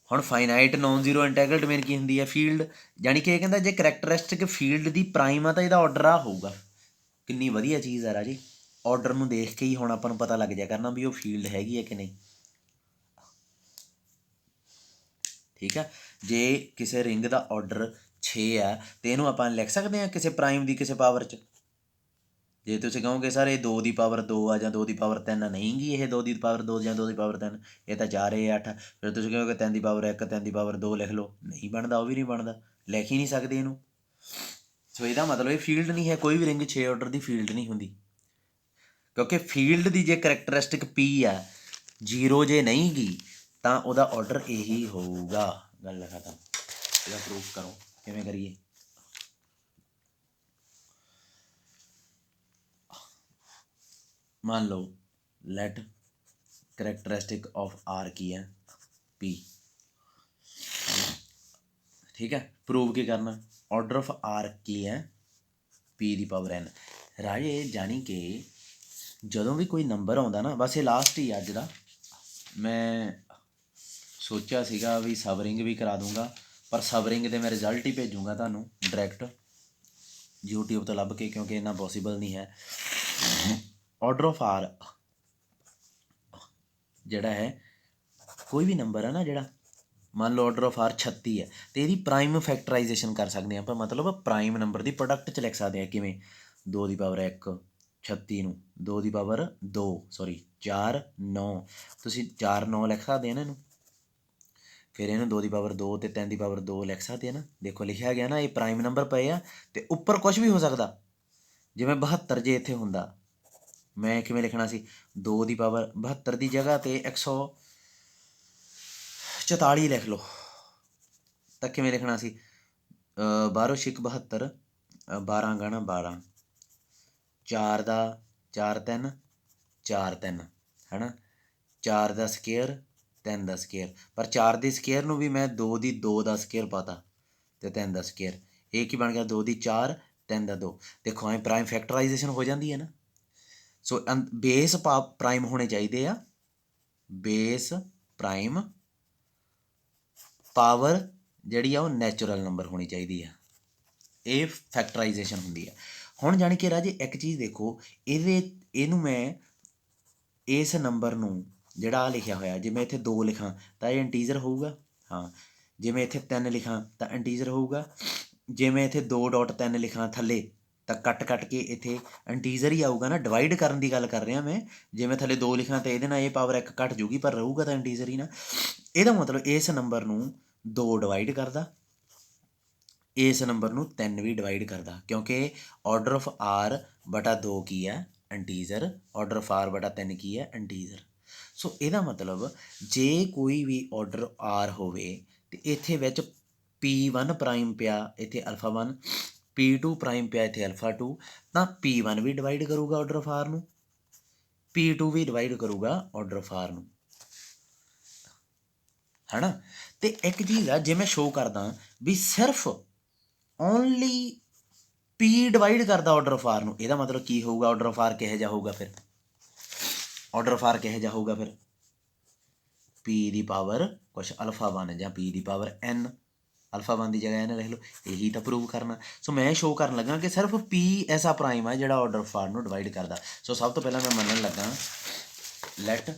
ਹੁਣ finite non zero integral domain ਕੀ ਹੁੰਦੀ ਹੈ? ਫੀਲਡ। ਯਾਨੀ ਕਿ ਇਹ ਕਹਿੰਦਾ ਜੇ ਕਰੈਕਟਰਿਸਟਿਕ ਫੀਲਡ ਦੀ ਪ੍ਰਾਈਮ ਆ ਤਾਂ ਇਹਦਾ ਆਰਡਰ ਆ ਹੋਊਗਾ। ਕਿੰਨੀ ਵਧੀਆ ਚੀਜ਼ ਆ ਰਾਜੀ। ਆਰਡਰ ਨੂੰ ਦੇਖ ਕੇ ਹੀ ਹੁਣ ਆਪਾਂ ਨੂੰ ਪਤਾ ਲੱਗ ਜਾਇਆ ਕਰਨਾ ਵੀ ਉਹ ਫੀਲਡ ਹੈਗੀ ਹੈ ਕਿ ਨਹੀਂ। ਠੀਕ ਹੈ, ਜੇ ਕਿਸੇ ਰਿੰਗ ਦਾ ਆਰਡਰ 6 ਆ ਤੇ ਇਹਨੂੰ ਆਪਾਂ ਲਿਖ ਸਕਦੇ ਹਾਂ ਕਿਸੇ ਪ੍ਰਾਈਮ ਦੀ ਕਿਸੇ ਪਾਵਰ 'ਚ। ਜੇ ਤੁਸੀਂ ਕਹੋਗੇ ਸਰ ਇਹ 2 ਦੀ ਪਾਵਰ 2 ਆ ਜਾਂ 2 ਦੀ ਪਾਵਰ 3 ਆ, ਨਹੀਂ ਗੀ ਇਹ 2 ਦੀ ਪਾਵਰ 2 ਜਾਂ 2 ਦੀ ਪਾਵਰ 3, ਇਹ ਤਾਂ 4 ਇਹ 8। ਫਿਰ ਤੁਸੀਂ ਕਹੋਗੇ 3 ਦੀ ਪਾਵਰ 1 3 ਦੀ ਪਾਵਰ 2 ਲਿਖ ਲਓ, ਨਹੀਂ ਬਣਦਾ, ਉਹ ਵੀ ਨਹੀਂ ਬਣਦਾ, ਲਿਖ ਹੀ ਨਹੀਂ ਸਕਦੇ ਇਹਨੂੰ। ਸੋ ਇਹਦਾ ਮਤਲਬ ਇਹ ਫੀਲਡ ਨਹੀਂ ਹੈ। ਕੋਈ ਵੀ ਰਿੰਗ 6 ਆਰਡਰ ਦੀ ਫੀਲਡ ਨਹੀਂ ਹੁੰਦੀ, ਕਿਉਂਕਿ ਫੀਲਡ ਦੀ ਜੇ ਕਰੈਕਟਰਿਸਟਿਕ P ਆ 0 ਜੇ ਨਹੀਂ ਗੀ ਤਾਂ ਉਹਦਾ ਆਰਡਰ ਇਹੀ ਹੋਊਗਾ। ਗੱਲ ਖਤਮ। ਇਹਦਾ ਪ੍ਰੂਫ ਕਰੋ, ਕਿਵੇਂ ਕਰੀਏ? मान लो लेट करैक्टरिस्टिक ऑफ R की है P। ठीक है, प्रूव की करना? ऑर्डर ऑफ R की है P ਦੀ ਪਾਵਰ n। ਰਾਜੇ ਜਾਣੀ ਕਿ ਜਦੋਂ ਵੀ ਕੋਈ ਨੰਬਰ ਆਉਂਦਾ ਨਾ, ਬਸ ਇਹ ਲਾਸਟ ਹੀ ਅੱਜ ਦਾ, ਮੈਂ ਸੋਚਿਆ ਸੀਗਾ ਵੀ ਸਬਰਿੰਗ ਵੀ ਕਰਾ ਦੂੰਗਾ, ਪਰ ਸਬਰਿੰਗ ਦੇ ਮੈਂ ਰਿਜ਼ਲਟ ਹੀ ਭੇਜੂੰਗਾ ਤੁਹਾਨੂੰ ਡਾਇਰੈਕਟ YouTube ਤੋਂ ਲੱਭ ਕੇ, ਕਿਉਂਕਿ ਇੰਨਾ ਪੋਸੀਬਲ ਨਹੀਂ ਹੈ। ਆਰਡਰ ਆਫ R ਜਿਹੜਾ ਹੈ, ਕੋਈ ਵੀ ਨੰਬਰ ਹੈ ਨਾ ਜਿਹੜਾ, ਮੰਨ ਲਓ ਆਰਡਰ ਆਫ R 36 ਹੈ ਅਤੇ ਇਹਦੀ ਪ੍ਰਾਈਮ ਫੈਕਟਰਾਈਜੇਸ਼ਨ ਕਰ ਸਕਦੇ ਹਾਂ ਆਪਾਂ। ਮਤਲਬ ਪ੍ਰਾਈਮ ਨੰਬਰ ਦੀ ਪ੍ਰੋਡਕਟ 'ਚ ਲਿਖ ਸਕਦੇ ਹਾਂ। ਕਿਵੇਂ? 2 ਦੀ ਪਾਵਰ 1 36 ਨੂੰ 2 ਦੀ ਪਾਵਰ 2 4 9, ਤੁਸੀਂ 4 9 ਲਿਖ ਸਕਦੇ ਆ ਨਾ ਇਹਨੂੰ। ਫਿਰ ਇਹਨੂੰ 2 ਦੀ ਪਾਵਰ 2 ਅਤੇ 3 ਦੀ ਪਾਵਰ 2 ਲਿਖ ਸਕਦੇ ਆ ਨਾ। ਦੇਖੋ ਲਿਖਿਆ ਗਿਆ ਨਾ, ਇਹ ਪ੍ਰਾਈਮ ਨੰਬਰ ਪਏ ਆ ਅਤੇ ਉੱਪਰ ਕੁਛ ਵੀ ਹੋ ਸਕਦਾ। ਜਿਵੇਂ 72 ਜੇ ਇੱਥੇ ਹੁੰਦਾ, ਮੈਂ ਕਿਵੇਂ ਲਿਖਣਾ ਸੀ? 2 ਦੀ ਪਾਵਰ 72 ਦੀ ਜਗ੍ਹਾ 'ਤੇ 144 ਲਿਖ ਲਓ, ਤਾਂ ਕਿਵੇਂ ਲਿਖਣਾ ਸੀ? 12 ਛਿਕ 72, 12 ਗਣਾ 12, 4 ਦਾ 4 3 4 3 ਹੈ ਨਾ, 4 ਦਾ ਸਕੇਅਰ 3 ਦਾ ਸਕੇਅਰ। ਪਰ 4 ਦੀ ਸਕੇਅਰ ਨੂੰ ਵੀ ਮੈਂ 2 ਦੀ 2 ਦਾ ਸਕੇਅਰ ਪਾਤਾ ਅਤੇ 3 ਦਾ ਸਕੇਅਰ। ਇਹ ਕੀ ਬਣ ਗਿਆ? 2 ਦੀ 4 3 ਦਾ 2। ਦੇਖੋ ਐਂ ਪ੍ਰਾਈਮ ਫੈਕਟਰਾਈਜੇਸ਼ਨ ਹੋ ਜਾਂਦੀ ਹੈ ਨਾ। ਸੋ ਬੇਸ ਪ੍ਰਾਈਮ ਹੋਣੇ ਚਾਹੀਦੇ ਆ। ਬੇਸ ਪ੍ਰਾਈਮ ਪਾਵਰ ਜਿਹੜੀ ਆ ਉਹ ਨੈਚੁਰਲ ਨੰਬਰ ਹੋਣੀ ਚਾਹੀਦੀ ਆ। ਇਹ ਫੈਕਟਰਾਈਜੇਸ਼ਨ ਹੁੰਦੀ ਆ। ਹੁਣ ਜਾਣੀ ਕਿ ਰਾਜੇ ਇੱਕ ਚੀਜ਼ ਦੇਖੋ, ਇਹਨੂੰ ਮੈਂ ਇਸ ਨੰਬਰ ਨੂੰ ਜਿਹੜਾ ਆ ਲਿਖਿਆ ਹੋਇਆ, ਜੇ ਮੈਂ ਇੱਥੇ 2 ਲਿਖਾਂ ਤਾਂ ਇਹ ਇੰਟੀਜ਼ਰ ਹੋਊਗਾ। ਹਾਂ, ਜੇ ਮੈਂ ਇੱਥੇ 3 ਲਿਖਾਂ ਤਾਂ ਇੰਟੀਜ਼ਰ ਹੋਊਗਾ। ਜੇ ਮੈਂ ਇੱਥੇ 2.3 ਲਿਖਾਂ ਥੱਲੇ ਤਾਂ ਕੱਟ ਕੇ ਇੱਥੇ ਇੰਟੀਜ਼ਰ ਹੀ ਆਊਗਾ ਨਾ। ਡਿਵਾਈਡ ਕਰਨ ਦੀ ਗੱਲ ਕਰ ਰਿਹਾ ਮੈਂ। ਜੇ ਮੈਂ ਥੱਲੇ 2 ਲਿਖਾਂ ਤਾਂ ਇਹਦੇ ਨਾਲ ਇਹ ਪਾਵਰ 1 ਘੱਟ ਜੂਗੀ, ਪਰ ਰਹੂਗਾ ਤਾਂ ਇੰਟੀਜ਼ਰ ਹੀ ਨਾ। ਇਹਦਾ ਮਤਲਬ ਇਸ ਨੰਬਰ ਨੂੰ 2 ਡਿਵਾਈਡ ਕਰਦਾ, ਇਸ ਨੰਬਰ ਨੂੰ 3 ਵੀ ਡਿਵਾਈਡ ਕਰਦਾ, ਕਿਉਂਕਿ ਆਰਡਰ ਆਫ R ਬਟਾ 2 ਕੀ ਹੈ? ਇੰਟੀਜ਼ਰ। ਆਰਡਰ ਆਫ R ਬਟਾ 3 ਕੀ ਹੈ? ਇੰਟੀਜ਼ਰ। ਸੋ ਇਹਦਾ ਮਤਲਬ ਜੇ ਕੋਈ ਵੀ ਆਰਡਰ R ਹੋਵੇ ਅਤੇ ਇੱਥੇ ਵਿੱਚ P1 ਪ੍ਰਾਈਮ ਪਿਆ, ਇੱਥੇ ਅਲਫਾ 1, P2 ਪ੍ਰਾਈਮ ਪਿਆ, ਇੱਥੇ ਅਲਫਾ 2, ਤਾਂ P1 ਵੀ ਡਿਵਾਈਡ ਕਰੂਗਾ ਆਰਡਰ ਆਫ R ਨੂੰ, P2 ਵੀ ਡਿਵਾਈਡ ਕਰੂਗਾ ਆਰਡਰ ਆਫ R ਨੂੰ, ਹੈ ਨਾ। ਅਤੇ ਇੱਕ ਚੀਜ਼ ਆ, ਜੇ ਮੈਂ ਸ਼ੋਅ ਕਰਦਾ ਵੀ ਸਿਰਫ ਓਨਲੀ P ਡਿਵਾਈਡ ਕਰਦਾ ਆਰਡਰ ਆਫ R ਨੂੰ, ਇਹਦਾ ਮਤਲਬ ਕੀ ਹੋਊਗਾ? ਆਰਡਰ ਆਫ R ਕਿਹੋ ਜਿਹਾ ਹੋਊਗਾ ਫਿਰ? ਆਰਡਰ ਆਫ ਆਰ ਕਿਹੋ ਜਿਹਾ ਹੋਊਗਾ ਫਿਰ p ਦੀ ਪਾਵਰ ਕੁਛ ਅਲਫਾ 1 ਜਾਂ p ਦੀ ਪਾਵਰ n, ਅਲਫਾ 1 ਦੀ ਜਗ੍ਹਾ n ਲਿਖ ਲਓ। ਇਹੀ ਤਾਂ ਪ੍ਰੂਵ ਕਰਨਾ। ਸੋ ਮੈਂ ਸ਼ੋਅ ਕਰਨ ਲੱਗਾ ਕਿ ਸਿਰਫ p ਐਸਾ ਪ੍ਰਾਈਮ ਹੈ ਜਿਹੜਾ ਆਰਡਰ ਆਫ ਆਰ ਨੂੰ ਡਿਵਾਈਡ ਕਰਦਾ। ਸੋ ਸਭ ਤੋਂ ਪਹਿਲਾਂ ਮੈਂ ਮੰਨਣ ਲੱਗਾ let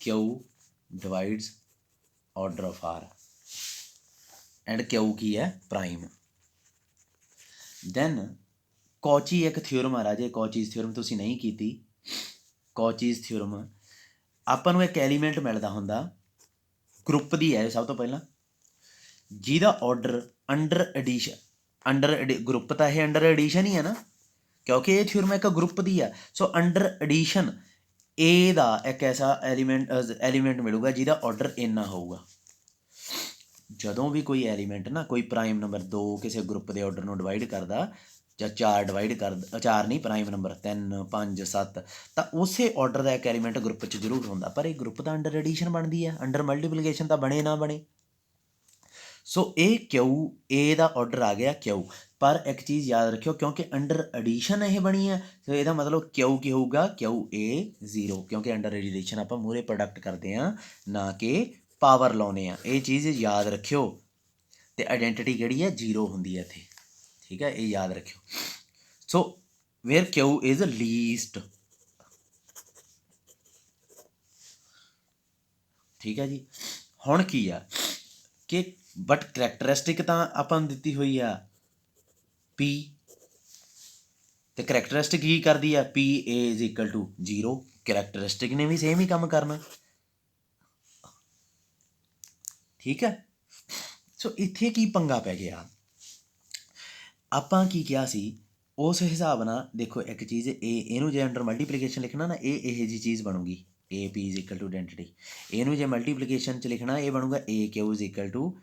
q divides order of R and q ਕੀ ਹੈ ਪ੍ਰਾਈਮ। ਦੈਨ ਕੌਚੀ ਇੱਕ ਥਿਓਰਮ ਆ ਰਾਜੇ, ਕੌਚੀਜ਼ ਥਿਓਰਮ ਤੁਸੀਂ ਨਹੀਂ ਕੀਤੀ। ਕੌਚੀਜ਼ ਥਿਓਰਮ ਆਪਾਂ ਨੂੰ ਇੱਕ ਐਲੀਮੈਂਟ ਮਿਲਦਾ ਹੁੰਦਾ, ਗਰੁੱਪ ਦੀ ਹੈ ਸਭ ਤੋਂ ਪਹਿਲਾਂ, ਜਿਹਦਾ ਆਰਡਰ ਅੰਡਰ ਗਰੁੱਪ ਤਾਂ ਇਹ ਅੰਡਰ ਐਡੀਸ਼ਨ ਹੀ ਹੈ ਨਾ, ਕਿਉਂਕਿ ਇਹ ਥਿਓਰਮ ਇੱਕ ਗਰੁੱਪ ਦੀ ਆ। ਸੋ ਅੰਡਰ ਐਡੀਸ਼ਨ ਏ ਦਾ ਇੱਕ ਐਸਾ ਐਲੀਮੈਂਟ ਮਿਲੂਗਾ ਜਿਹਦਾ ਆਰਡਰ ਇੰਨਾ ਹੋਊਗਾ। ਜਦੋਂ ਵੀ ਕੋਈ ਐਲੀਮੈਂਟ ਨਾ ਕੋਈ ਪ੍ਰਾਈਮ ਨੰਬਰ 2 ਕਿਸੇ ਗਰੁੱਪ ਦੇ ਆਰਡਰ ਨੂੰ ਡਿਵਾਈਡ ਕਰਦਾ ਜਾਂ 4 ਡਿਵਾਈਡ ਕਰਦਾ, 4 ਨਹੀਂ ਪ੍ਰਾਈਮ ਨੰਬਰ 3 5 7, ਤਾਂ ਉਸੇ ਆਰਡਰ ਦਾ ਇੱਕ ਐਲੀਮੈਂਟ ਗਰੁੱਪ 'ਚ ਜ਼ਰੂਰ ਹੁੰਦਾ। ਪਰ ਇਹ ਗਰੁੱਪ ਦਾ ਅੰਡਰ ਐਡੀਸ਼ਨ ਬਣਦੀ ਹੈ, ਅੰਡਰ ਮਲਟੀਪਲੀਕੇਸ਼ਨ ਤਾਂ ਬਣੇ ਨਾ ਬਣੇ। ਸੋ ਇਹ ਕਿਊ ਏ ਦਾ ਆਰਡਰ ਆ ਗਿਆ ਕਿਊ। ਪਰ ਇੱਕ ਚੀਜ਼ ਯਾਦ ਰੱਖਿਓ, ਕਿਉਂਕਿ ਅੰਡਰ ਐਡੀਸ਼ਨ ਇਹ ਬਣੀ ਹੈ, ਸੋ ਇਹਦਾ ਮਤਲਬ ਕਿਊ ਕੀ ਹੋਊਗਾ, ਕਿਊ ਏ 0, ਕਿਉਂਕਿ ਅੰਡਰ ਐਡੀਸ਼ਨ ਆਪਾਂ ਮੂਹਰੇ ਪ੍ਰੋਡਕਟ ਕਰਦੇ ਹਾਂ ਨਾ ਕਿ ਪਾਵਰ ਲਾਉਂਦੇ ਆ। ਇਹ ਚੀਜ਼ ਯਾਦ ਰੱਖਿਓ। ਅਤੇ ਆਈਡੈਂਟਿਟੀ ਕਿਹੜੀ ਹੈ 0 ਹੁੰਦੀ ਹੈ ਇੱਥੇ, ਠੀਕ ਹੈ, ਇਹ ਯਾਦ ਰੱਖਿਓ। ਸੋ ਵੇਅਰ ਕਿਊ ਇਜ਼ ਲੀਸਟ, ਠੀਕ ਹੈ ਜੀ। ਹੁਣ ਕੀ ਆ ਕਿ ਬਟ ਕਰੈਕਟਰਿਸਟਿਕ ਤਾਂ ਆਪਾਂ ਨੂੰ ਦਿੱਤੀ ਹੋਈ ਆ P, ਅਤੇ ਕਰੈਕਟਰਿਸਟਿਕ ਕੀ ਕਰਦੀ ਆ P A is equal to 0। Characteristic ਨੇ ਵੀ ਸੇਮ ਹੀ ਕੰਮ ਕਰਨਾ, ਠੀਕ ਹੈ। ਸੋ ਇੱਥੇ ਕੀ ਪੰਗਾ ਪੈ ਗਿਆ, ਆਪਾਂ ਕੀ ਕਿਹਾ ਸੀ ਉਸ ਹਿਸਾਬ ਨਾਲ ਦੇਖੋ। ਇੱਕ ਚੀਜ਼ ਇਹਨੂੰ ਜੇ ਅੰਡਰ ਮਲਟੀਪਲੀਕੇਸ਼ਨ ਲਿਖਣਾ ਨਾ, ਇਹ ਇਹੋ ਜਿਹੀ ਚੀਜ਼ ਬਣੂਗੀ, ਏ ਪੀ ਇਜ਼ ਇਕੁਅਲ ਟੂ ਆਈਡੈਂਟਿਟੀ। ਇਹਨੂੰ ਜੇ ਮਲਟੀਪਲੀਕੇਸ਼ਨ 'ਚ ਲਿਖਣਾ, ਇਹ ਬਣੂਗਾ ਏ ਕਿਊ ਇਜ਼ ਇਕੁਅਲ ਟੂ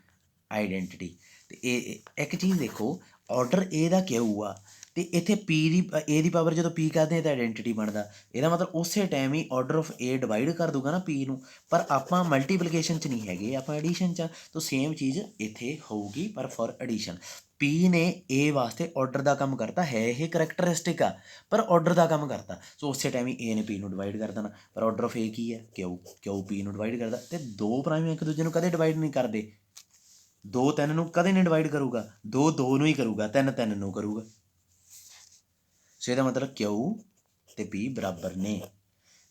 ਆਈਡੈਂਟਿਟੀ। ਅਤੇ ਇਹ ਇੱਕ ਚੀਜ਼ ਦੇਖੋ, ਆਰਡਰ ਏ ਦਾ ਕਿਊ ਆ, ਅਤੇ ਇੱਥੇ ਪੀ ਦੀ ਏ ਦੀ ਪਾਵਰ ਜਦੋਂ ਪੀ ਕਰਦੇ ਹਾਂ ਤਾਂ ਆਈਡੈਂਟਿਟੀ ਬਣਦਾ। ਇਹਦਾ ਮਤਲਬ ਉਸੇ time he order of A divide ਕਰ ਦੂਗਾ ਨਾ ਪੀ ਨੂੰ। ਪਰ ਆਪਾਂ ਮਲਟੀਪਲੀਕੇਸ਼ਨ 'ਚ ਨਹੀਂ ਹੈਗੇ, ਆਪਾਂ ਐਡੀਸ਼ਨ 'ਚ। ਤਾਂ ਸੇਮ ਚੀਜ਼ ਇੱਥੇ ਹੋਊਗੀ, ਪਰ ਫॉर ਐਡੀਸ਼ਨ। ਪੀ ਨੇ ਏ ਵਾਸਤੇ ਆਰਡਰ ਦਾ ਕੰਮ ਕਰਤਾ, ਹੈ ਇਹ ਕਰੈਕਟਰਿਸਟਿਕ ਆ ਪਰ ਆਰਡਰ ਦਾ ਕੰਮ ਕਰਤਾ। ਸੋ ਉਸੇ ਟਾਈਮ ਹੀ ਏ ਨੇ ਪੀ ਨੂੰ ਡਿਵਾਈਡ ਕਰ ਦੇਣਾ। ਪਰ ਆਰਡਰ ਆਫ ਏ ਕੀ ਹੈ ਕਿਊ, ਕਿਊ ਪੀ ਨੂੰ ਡਿਵਾਈਡ ਕਰਦਾ। ਅਤੇ ਦੋ ਪ੍ਰਾਈਮ ਇੱਕ ਦੂਜੇ ਨੂੰ ਕਦੇ ਡਿਵਾਈਡ ਨਹੀਂ ਕਰਦੇ। 2 3 ਨੂੰ ਕਦੇ ਨਹੀਂ ਡਿਵਾਈਡ ਕਰੂਗਾ, 2 2 ਨੂੰ ਹੀ ਕਰੂਗਾ, 3 3 ਨੂੰ ਕਰੂਗਾ। ਸੋ ਇਹਦਾ ਮਤਲਬ ਕਿਊ ਅਤੇ ਪੀ ਬਰਾਬਰ ਨੇ।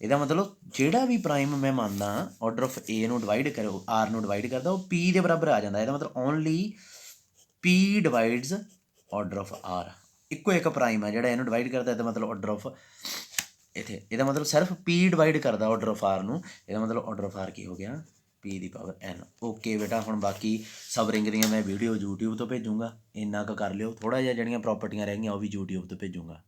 ਇਹਦਾ ਮਤਲਬ ਜਿਹੜਾ ਵੀ ਪ੍ਰਾਈਮ ਮੈਂ ਮੰਨਦਾ ਆਰਡਰ ਆਫ ਏ ਨੂੰ ਡਿਵਾਈਡ ਕਰੋ, ਆਰ ਨੂੰ ਡਿਵਾਈਡ ਕਰਦਾ, ਉਹ ਪੀ ਦੇ ਬਰਾਬਰ ਆ ਜਾਂਦਾ। ਇਹਦਾ ਮਤਲਬ only P divides order of R. ਇੱਕੋ ਇੱਕ ਪ੍ਰਾਈਮ ਹੈ ਜਿਹੜਾ ਇਹਨੂੰ ਡਿਵਾਈਡ ਕਰਦਾ। ਇਹਦਾ ਮਤਲਬ ਆਰਡਰ ਆਫ ਇੱਥੇ, ਇਹਦਾ ਮਤਲਬ ਸਿਰਫ ਪੀ ਡਿਵਾਈਡ ਕਰਦਾ ਆਰਡਰ ਆਫ ਆਰ ਨੂੰ। ਇਹਦਾ ਮਤਲਬ ਆਰਡਰ ਆਫ ਆਰ ਕੀ ਹੋ ਗਿਆ, ਪੀ ਦੀ ਪਾਵਰ n। ਓਕੇ ਬੇਟਾ, ਹੁਣ ਬਾਕੀ ਸਬ ਰਿੰਗ ਦੀਆਂ ਮੈਂ ਵੀਡੀਓ YouTube ਤੋਂ ਭੇਜੂੰਗਾ, ਇੰਨਾ ਕੁ ਕਰ ਲਿਓ। ਥੋੜ੍ਹਾ ਜਿਹਾ ਜਿਹੜੀਆਂ ਪ੍ਰੋਪਰਟੀਆਂ ਰਹਿ ਗਈਆਂ ਉਹ ਵੀ YouTube ਤੋਂ ਭੇਜੂੰਗਾ।